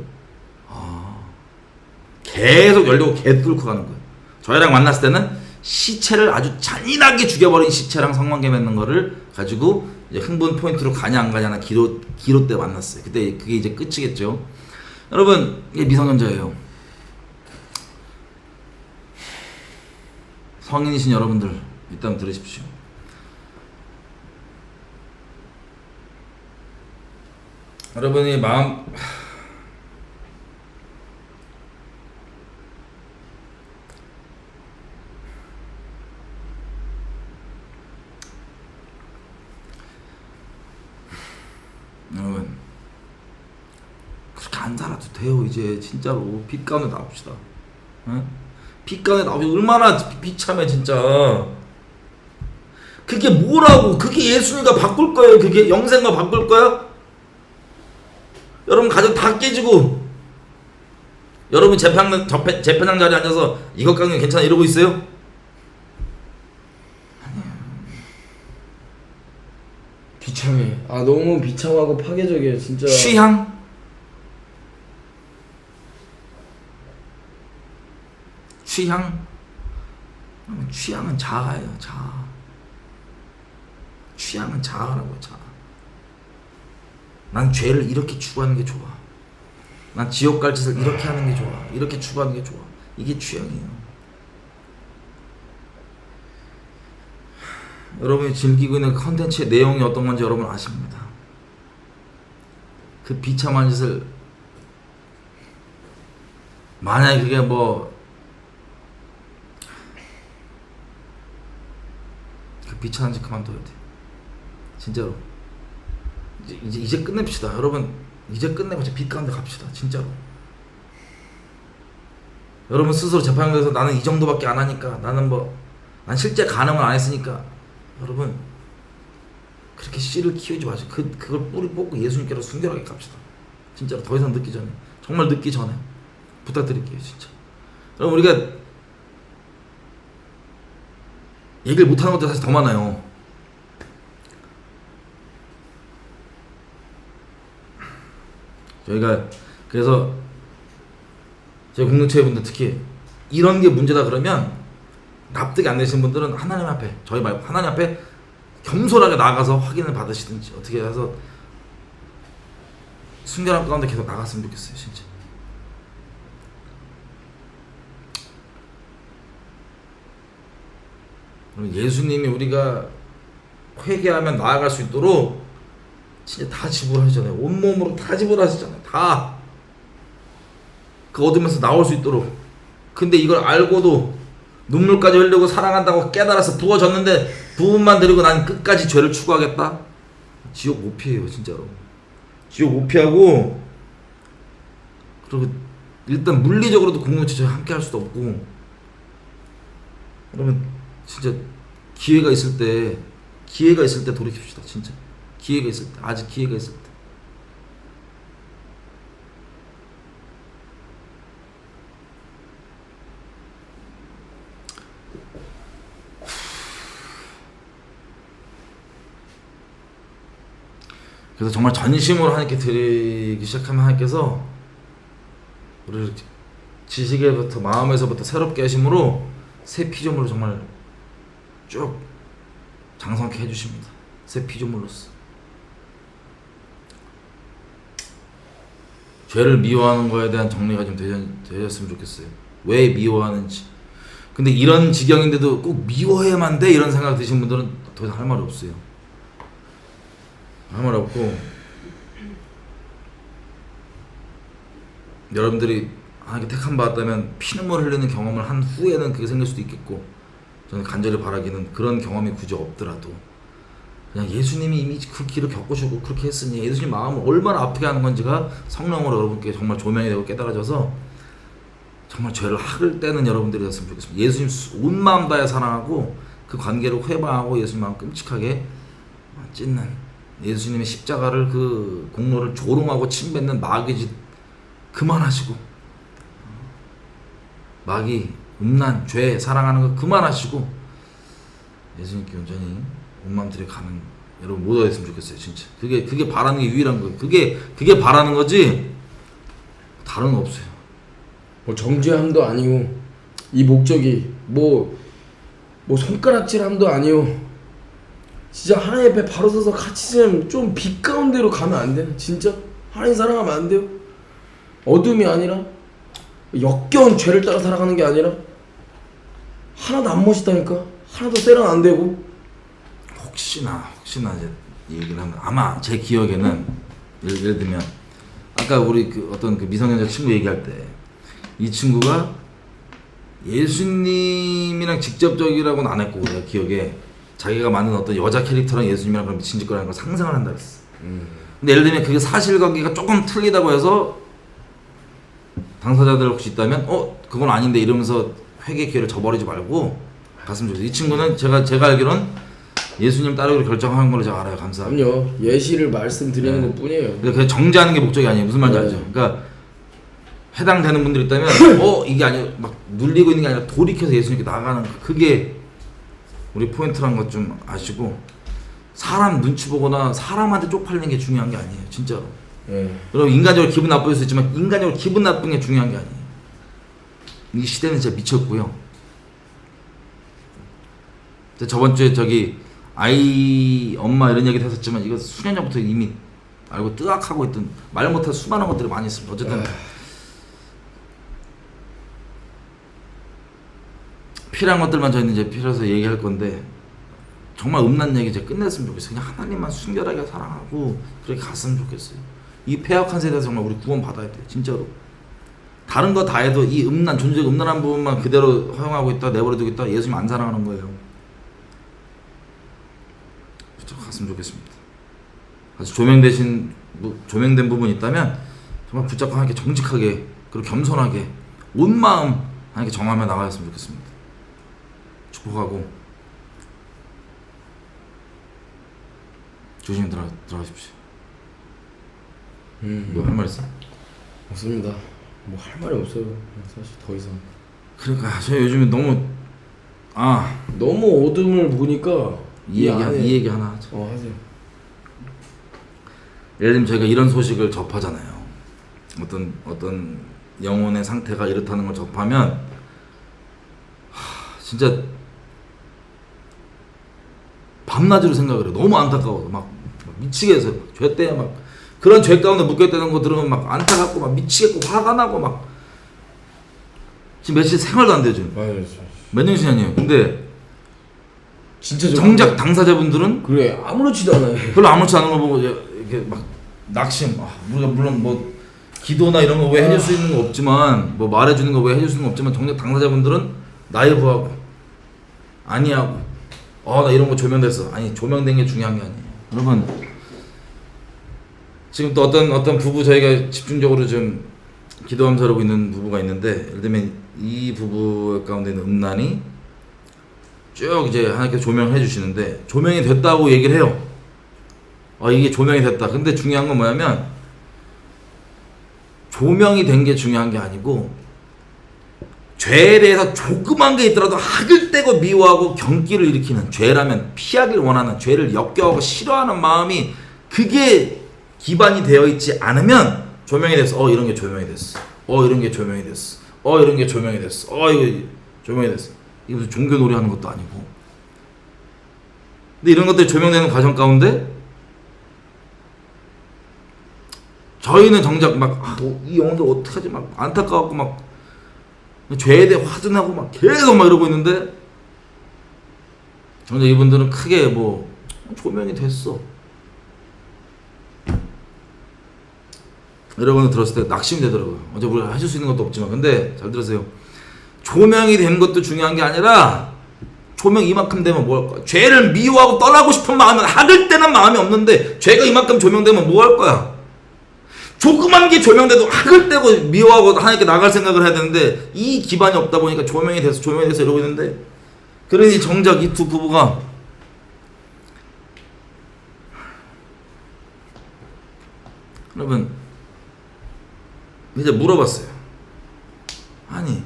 계속 열려고 개 뚫고 가는 거예요. 저희랑 만났을 때는 시체를 아주 잔인하게 죽여버린 시체랑 성관계 맺는 거를 가지고 이제 흥분 포인트로 가냐 안 가냐는 기로 때 만났어요. 그때 그게 이제 끝이겠죠. 여러분, 이게 미성년자예요. 성인이신 여러분들 일단 들으십시오. 여러분이 마음 여러분 그렇게 안 살아도 돼요. 이제 진짜로 빛 가운데 나옵시다. 응? 빛 가운데 나오면 얼마나 비참해 진짜. 그게 뭐라고? 그게 예수님과 바꿀 거예요? 그게 영생과 바꿀 거야? 여러분 가정 다 깨지고 여러분 재판장 자리에 앉아서 이것 강연 괜찮아 이러고 있어요? 아니야. 비참해. 아 너무 비참하고 파괴적이에요 진짜. 취향? 취향? 취향은 자아예요. 자아. 취향은 자아라고. 자아. 난 죄를 이렇게 추구하는 게 좋아. 난 지옥 갈 짓을 이렇게 하는 게 좋아. 이렇게 추구하는 게 좋아. 이게 취향이에요. 여러분이 즐기고 있는 컨텐츠의 내용이 어떤 건지 여러분 아십니다. 그 비참한 짓을 만약에 그게 뭐 그 비참한 짓 그만둬야 돼. 진짜로. 이제 끝냅시다. 여러분 이제 끝내고 이제 빛 가운데 갑시다. 진짜로. 여러분 스스로 재판에서 나는 이 정도밖에 안 하니까 나는 난 실제 가늠을 안 했으니까 여러분 그렇게 씨를 키우지 마세요. 그걸 뿌리 뽑고 예수님께로 순결하게 갑시다. 진짜로 더 이상 늦기 전에 정말 늦기 전에 부탁드릴게요. 진짜. 여러분 우리가 얘기를 못하는 것도 사실 더 많아요. 저희가 그래서 저희 공동체분들 특히 이런 게 문제다 그러면 납득이 안 되시는 분들은 하나님 앞에 저희 말고 하나님 앞에 겸손하게 나가서 확인을 받으시든지 어떻게 해서 순결함 가운데 계속 나갔으면 좋겠어요. 진짜. 예수님이 우리가 회개하면 나아갈 수 있도록 진짜 다 지불하시잖아요. 온몸으로 다 지불하시잖아요. 다. 그 어둠에서 나올 수 있도록. 근데 이걸 알고도 눈물까지 흘리고 사랑한다고 깨달아서 부어졌는데 부분만 드리고 난 끝까지 죄를 추구하겠다? 지옥 못 피해요. 진짜로. 지옥 못 피하고 그리고 일단 물리적으로도 공동체 함께 할 수도 없고 그러면 진짜 기회가 있을 때 돌이킵시다. 진짜. 기회가 있을 때, 아직 기회가 있을 때. 그래서 정말 전심으로 하나님께 드리기 시작하면 하나님께서 우리를 지식에부터 마음에서부터 새롭게 하심으로 새 피조물로 정말 쭉 장성케 해주십니다. 새 피조물로서. 죄를 미워하는 거에 대한 정리가 좀 되셨으면 좋겠어요. 왜 미워하는지. 근데 이런 지경인데도 꼭 미워해야만 돼 이런 생각 드신 분들은 더 이상 할 말이 없어요. 할 말 없고 여러분들이 하나님께 택함 받았다면 피눈물 흘리는 경험을 한 후에는 그게 생길 수도 있겠고 저는 간절히 바라기는 그런 경험이 굳이 없더라도 그냥 예수님이 이미 그 길을 겪으시고 그렇게 했으니 예수님 마음을 얼마나 아프게 하는 건지가 성령으로 여러분께 정말 조명이 되고 깨달아져서 정말 죄를 학을 떼는 여러분들이 됐으면 좋겠습니다. 예수님 온 마음 다해 사랑하고 그 관계를 회방하고 예수님 마음 끔찍하게 찢는 예수님의 십자가를 그 공로를 조롱하고 침뱉는 마귀 짓 그만하시고 마귀, 음란, 죄 사랑하는 거 그만하시고 예수님께 온전히 온 마음 들여 가는 여러분 모두가 됐으면 좋겠어요. 진짜 그게 바라는 게 유일한 거예요. 그게 바라는 거지 다른 거 없어요. 뭐 정죄함도 아니고 이 목적이 뭐 손가락질함도 아니고 진짜 하나님 앞에 바로 서서 같이 좀 빛 가운데로 가면 안 되나? 진짜 하나님 사랑하면 안 돼요? 어둠이 아니라 역겨운 죄를 따라 살아가는 게 아니라 하나도 안 멋있다니까. 하나도 세련 안 되고. 혹시나 이제 얘기를 하면 아마 제 기억에는 예를 들면 아까 우리 그 어떤 그 미성년자 친구 얘기할 때 이 친구가 예수님이랑 직접적이라고는 안 했고 내가 기억에 자기가 만든 어떤 여자 캐릭터랑 예수님이랑 그런 미친 짓거리라는 걸 상상을 한다 그랬어. 근데 예를 들면 그게 사실관계가 조금 틀리다고 해서 당사자들 혹시 있다면 그건 아닌데 이러면서 회개 기회를 저버리지 말고 갔으면 좋겠어요. 이 친구는 제가 알기로는 예수님 따르기로 결정한 걸로 제가 알아요. 감사합니다. 그럼요. 예시를 말씀드리는 네. 것 뿐이에요. 그러니까 정지하는 게 목적이 아니에요. 무슨 말인지 네. 알죠? 그러니까 해당되는 분들 있다면 이게 아니고 막 눌리고 있는 게 아니라 돌이켜서 예수님께 나가는 그게 우리 포인트란 것 좀 아시고 사람 눈치 보거나 사람한테 쪽팔리는 게 중요한 게 아니에요. 진짜로. 네. 여러분 인간적으로 기분 나쁠 수 있지만 인간적으로 기분 나쁜 게 중요한 게 아니에요. 이 시대는 진짜 미쳤고요. 저번 주에 저기 아이 엄마 이런 얘기도 했었지만 이거 수년 전부터 이미 알고 뜨악하고 있던 말 못할 수많은 것들이 많이 있습니다. 어쨌든 필요한 것들만 저희는 이제 필요해서 얘기할 건데 정말 음란 얘기 이제 끝냈으면 좋겠어요. 그냥 하나님만 순결하게 사랑하고 그렇게 갔으면 좋겠어요. 이 폐역한 세대에서 정말 우리 구원 받아야 돼요. 진짜로. 다른 거 다 해도 이 존재적 음란한 부분만 그대로 허용하고 있다 내버려두고 있다 예수님 안 사랑하는 거예요. 진짜 갔으면 좋겠습니다. 아주 조명된 부분이 있다면 정말 붙잡고 하나님께 정직하게 그리고 겸손하게 온 마음 하나님께 정하며 나가셨으면 좋겠습니다. 축복하고 조심히 들어가십시오. 뭐 할 말 있어? 없습니다. 뭐 할 말이 없어요. 사실 더 이상. 그러니까 제가 요즘에 너무 너무 어둠을 보니까 이 얘기 하나 하죠. 하세요. 예를 들면 저희가 이런 소식을 접하잖아요. 어떤 영혼의 상태가 이렇다는 걸 접하면 진짜 밤낮으로 생각을 해요. 너무 안타까워서 막 미치게 해서 죄 때문에 막 그런 죄 가운데 묶여있다는 거 들으면 막 안타깝고 막 미치겠고 화가 나고 막 지금 며칠 생활도 안 돼요 지금. 맞아요. 몇 년씩 아니에요. 근데 진짜 정작 당사자분들은 그래 아무렇지도 않아요. 별로 아무렇지 않은 거 보고 이렇게 막 낙심. 우리가 물론 뭐 기도나 이런 거 왜 해줄 수 있는 거 없지만 뭐 말해주는 거 왜 해줄 수 있는 거 없지만 정작 당사자분들은 나이브하고 아니하고 나 이런 거 조명됐어. 아니 조명된 게 중요한 게 아니에요. 여러분 지금 또 어떤 부부 저희가 집중적으로 좀 기도하면서 하고 있는 부부가 있는데 예를 들면 이 부부 가운데 있는 음란이 쭉 이제 하나님께서 조명을 해주시는데 조명이 됐다고 얘기를 해요. 이게 조명이 됐다. 근데 중요한 건 뭐냐면 조명이 된 게 중요한 게 아니고 죄에 대해서 조그만 게 있더라도 학을 떼고 미워하고 경기를 일으키는 죄라면 피하길 원하는 죄를 역겨워하고 싫어하는 마음이 그게 기반이 되어 있지 않으면 조명이 됐어. 이런 게 조명이 됐어. 이런 게 조명이 됐어. 이런 게 조명이 됐어. 이거 조명이 됐어. 이거 무슨 종교 놀이 하는 것도 아니고. 근데 이런 것들이 조명되는 과정 가운데 저희는 정작 막 이 영혼들 어떡하지 막 안타까웠고 막 죄에 대해 화전하고 막 계속 막 이러고 있는데 정작 이분들은 크게 뭐 조명이 됐어. 여러분들 들었을 때 낙심이 되더라고요. 어제 우리가 해줄 수 있는 것도 없지만 근데 잘 들으세요. 조명이 된 것도 중요한 게 아니라 조명 이만큼 되면 뭐 할 거야? 죄를 미워하고 떠나고 싶은 마음은 학을 때는 마음이 없는데 죄가 이만큼 조명되면 뭐 할 거야? 조그만 게 조명돼도 학을 떼고 미워하고 하나님께 나갈 생각을 해야 되는데 이 기반이 없다 보니까 조명이 돼서 이러고 있는데 그러니 정작 이 두 부부가 여러분 이제 물어봤어요. 아니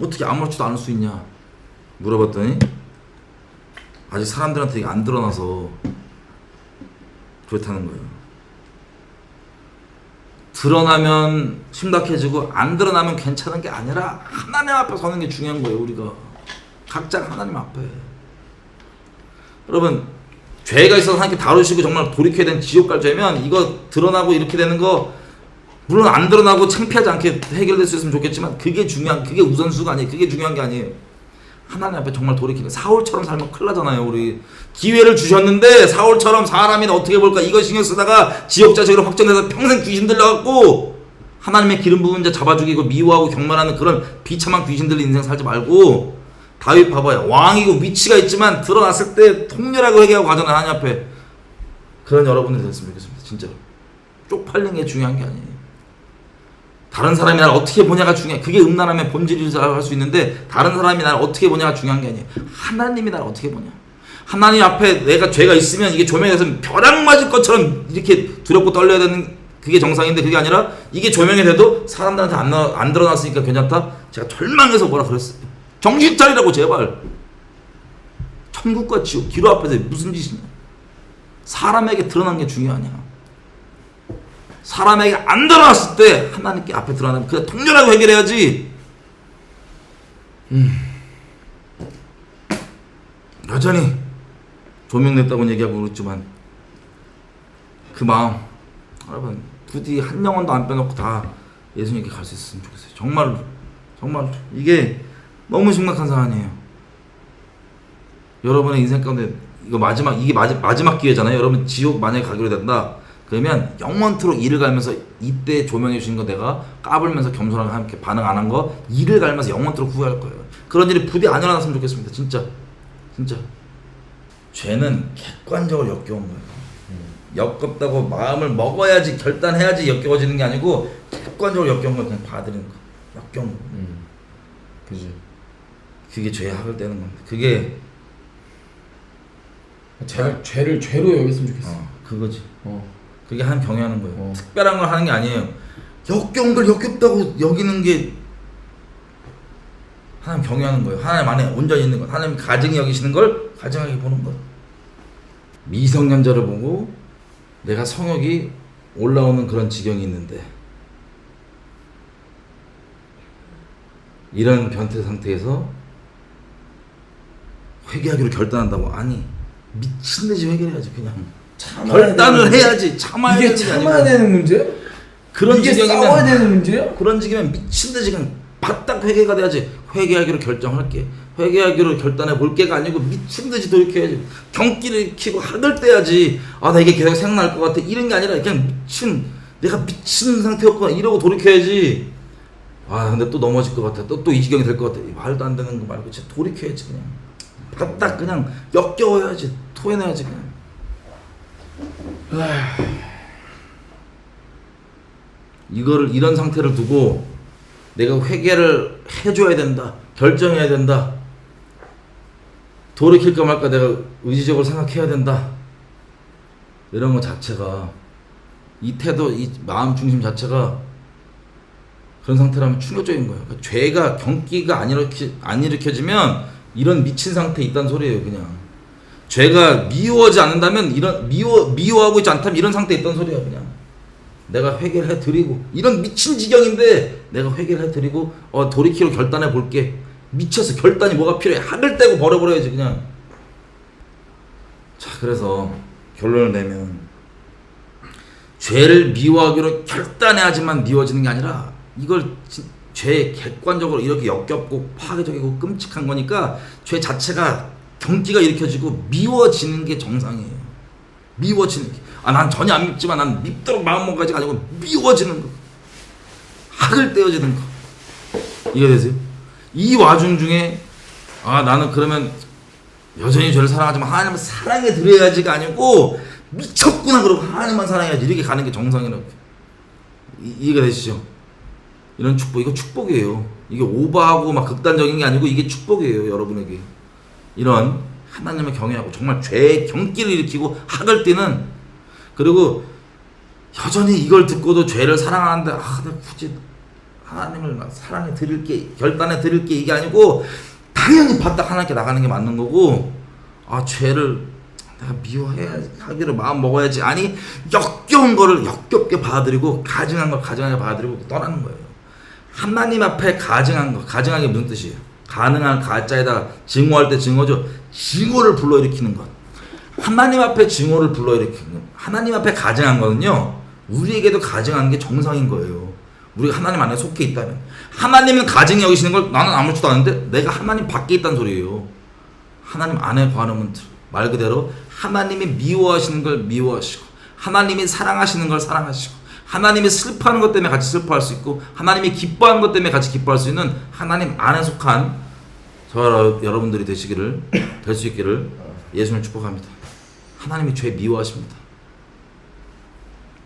어떻게 아무렇지도 않을 수 있냐 물어봤더니 아직 사람들한테 이게 안 드러나서 그렇다는 거예요. 드러나면 심각해지고 안 드러나면 괜찮은 게 아니라 하나님 앞에 서는 게 중요한 거예요. 우리가 각자 하나님 앞에. 여러분 죄가 있어서 하나님께 다루시고 정말 돌이켜야 되는 지옥 갈 죄면 이거 드러나고 이렇게 되는 거 물론 안 드러나고 창피하지 않게 해결될 수 있으면 좋겠지만 그게 중요한, 그게 우선수가 아니에요. 그게 중요한 게 아니에요. 하나님 앞에 정말 돌이키는, 사울처럼 살면 큰일 나잖아요. 우리 기회를 주셨는데 사울처럼 사람이 어떻게 볼까 이거 신경 쓰다가 지옥 자식으로 확정돼서 평생 귀신 들려갖고 하나님의 기름 부은 자 잡아 죽이고 미워하고 경멸하는 그런 비참한 귀신들 인생 살지 말고, 다윗 봐봐요. 왕이고 위치가 있지만 드러났을 때 통렬하게 회개하고 가잖아요. 하나님 앞에. 그런 여러분들이 됐으면 좋겠습니다. 진짜로. 쪽팔린 게 중요한 게 아니에요. 다른 사람이 나를 어떻게 보냐가 중요해. 그게 음란함의 본질이라고 할 수 있는데 다른 사람이 나를 어떻게 보냐가 중요한 게 아니에요. 하나님이 나를 어떻게 보냐. 하나님 앞에 내가 죄가 있으면 이게 조명에서 벼락 맞을 것처럼 이렇게 두렵고 떨려야 되는 그게 정상인데, 그게 아니라 이게 조명이 돼도 사람들한테 안 드러났으니까 괜찮다. 제가 절망해서 뭐라 그랬어요. 정신 차리라고 제발. 천국과 지옥 기로 앞에서 무슨 짓이냐. 사람에게 드러난 게 중요하냐. 사람에게 안 드러났을 때 하나님께 앞에 드러나면 그냥 통렬하게 해결해야지. 여전히 조명냈다고 얘기하고 그렇지만 그 마음, 여러분 부디 한 영혼도 안 빼놓고 다 예수님께 갈 수 있었으면 좋겠어요. 정말로. 정말로 이게 너무 심각한 사안이에요. 여러분의 인생 가운데 이거 이게 마지막 기회잖아요. 여러분 지옥 만약에 가기로 된다 그러면 영원토록 이를 갈면서, 이때 조명해 주신 거 내가 까불면서 겸손하게 함께 반응 안 한 거 이를 갈면서 영원토록 후회할 거예요. 그런 일이 부디 안 일어났으면 좋겠습니다. 진짜. 진짜. 죄는 객관적으로 역겨운 거예요. 역겹다고 마음을 먹어야지, 결단해야지 역겨워지는 게 아니고 객관적으로 역겨운 거 그냥 봐드리는 거. 역겨운 거. 그지. 그게 죄의 학을 떼는 겁니다. 그게 죄를 죄로 여겼으면 좋겠어. 그거지. 어. 그게 하나님 경외하는 거예요. 특별한 걸 하는 게 아니에요. 역겨운 걸 역겹다고 여기는 게 하나님 경외하는 거예요. 하나님 안에 온전히 있는 것. 하나님 가증히 여기시는 걸 가증하게 보는 것. 미성년자를 보고 내가 성욕이 올라오는 그런 지경이 있는데, 이런 변태 상태에서 회개하기로 결단한다고? 아니, 미친듯이 회개해야지. 그냥 결단을 해야지. 참아야 이게 되는 게 참아야 아니고. 되는 문제야? 그런 이게 지경이면 싸워야 되는 문제야? 그런 지경이면 미친듯이 그냥 바닥 회개가 돼야지. 회개하기로 결정할게, 회개하기로 결단해 볼게가 아니고 미친듯이 돌이켜야지. 경기를 키고 학을 떼야지. 아, 나 이게 계속 생각날 것 같아, 이런 게 아니라 그냥 내가 미친 상태였구나 이러고 돌이켜야지. 아, 근데 또 넘어질 것 같아, 또 이 지경이 될 것 같아, 말도 안 되는 거 말고 진짜 돌이켜야지. 그냥 바닥 그냥 역겨워야지. 토해내야지 그냥. 이런 상태를 두고 내가 회개를 해줘야 된다, 결정해야 된다, 돌이킬까 말까 내가 의지적으로 생각해야 된다, 이런 것 자체가, 이 태도, 이 마음 중심 자체가 그런 상태라면 충격적인 거예요. 그러니까 죄가, 경기가 안 일으켜지면 이런 미친 상태에 있다는 소리예요. 그냥 죄가 미워하지 않는다면, 미워하고 있지 않다면 이런 상태에 있다는 소리야. 그냥 내가 회개를 해드리고, 이런 미친 지경인데 내가 회개를 해드리고 돌이키로 결단해 볼게. 미쳐서 결단이 뭐가 필요해. 학을 떼고 버려버려야지 그냥. 자, 그래서 결론을 내면 죄를 미워하기로 결단해야지만 미워지는 게 아니라, 이걸 죄 객관적으로 이렇게 역겹고 파괴적이고 끔찍한 거니까 죄 자체가 경기가 일으켜지고 미워지는 게 정상이에요. 미워지는 게. 난 전혀 안 밉지만 난 밉도록 마음먹어야지가 아니고 미워지는 거, 학을 떼어지는 거. 이해되세요? 이 와중 중에 나는 그러면 여전히 죄를 사랑하지만 하나님을 사랑해 드려야지가 아니고 미쳤구나 그러고 하나님만 사랑해야지, 이렇게 가는 게 정상이라고. 이해가 되시죠? 이런 축복, 이거 축복이에요. 이게 오버하고 막 극단적인 게 아니고 이게 축복이에요. 여러분에게 이런 하나님을 경외하고 정말 죄의 경기를 일으키고 학을 떼는, 그리고 여전히 이걸 듣고도 죄를 사랑하는데 나 굳이 하나님을 막 사랑해 드릴게, 결단해 드릴게, 이게 아니고 당연히 바닥 하나님께 나가는 게 맞는 거고, 죄를 내가 미워하기로 마음 먹어야지. 아니 역겨운 거를 역겹게 받아들이고 가증한 걸 가증하게 받아들이고 떠나는 거예요. 하나님 앞에 가증한 거, 가증한 게 무슨 뜻이에요? 가능한 가짜에다 증오할 때 증오죠. 증오를 불러일으키는 것. 하나님 앞에 증오를 불러일으키는 것. 하나님 앞에 가증한 거는요. 우리에게도 가증하는 게 정상인 거예요. 우리가 하나님 안에 속해 있다면. 하나님은 가증히 여기시는 걸 나는 아무렇지도 않은데 내가 하나님 밖에 있다는 소리예요. 하나님 안에 거하는 말 그대로 하나님이 미워하시는 걸 미워하시고 하나님이 사랑하시는 걸 사랑하시고 하나님이 슬퍼하는 것 때문에 같이 슬퍼할 수 있고 하나님이 기뻐하는 것 때문에 같이 기뻐할 수 있는 하나님 안에 속한 여러분들이 될 수 있기를 예수님을 축복합니다. 하나님이 죄 미워하십니다.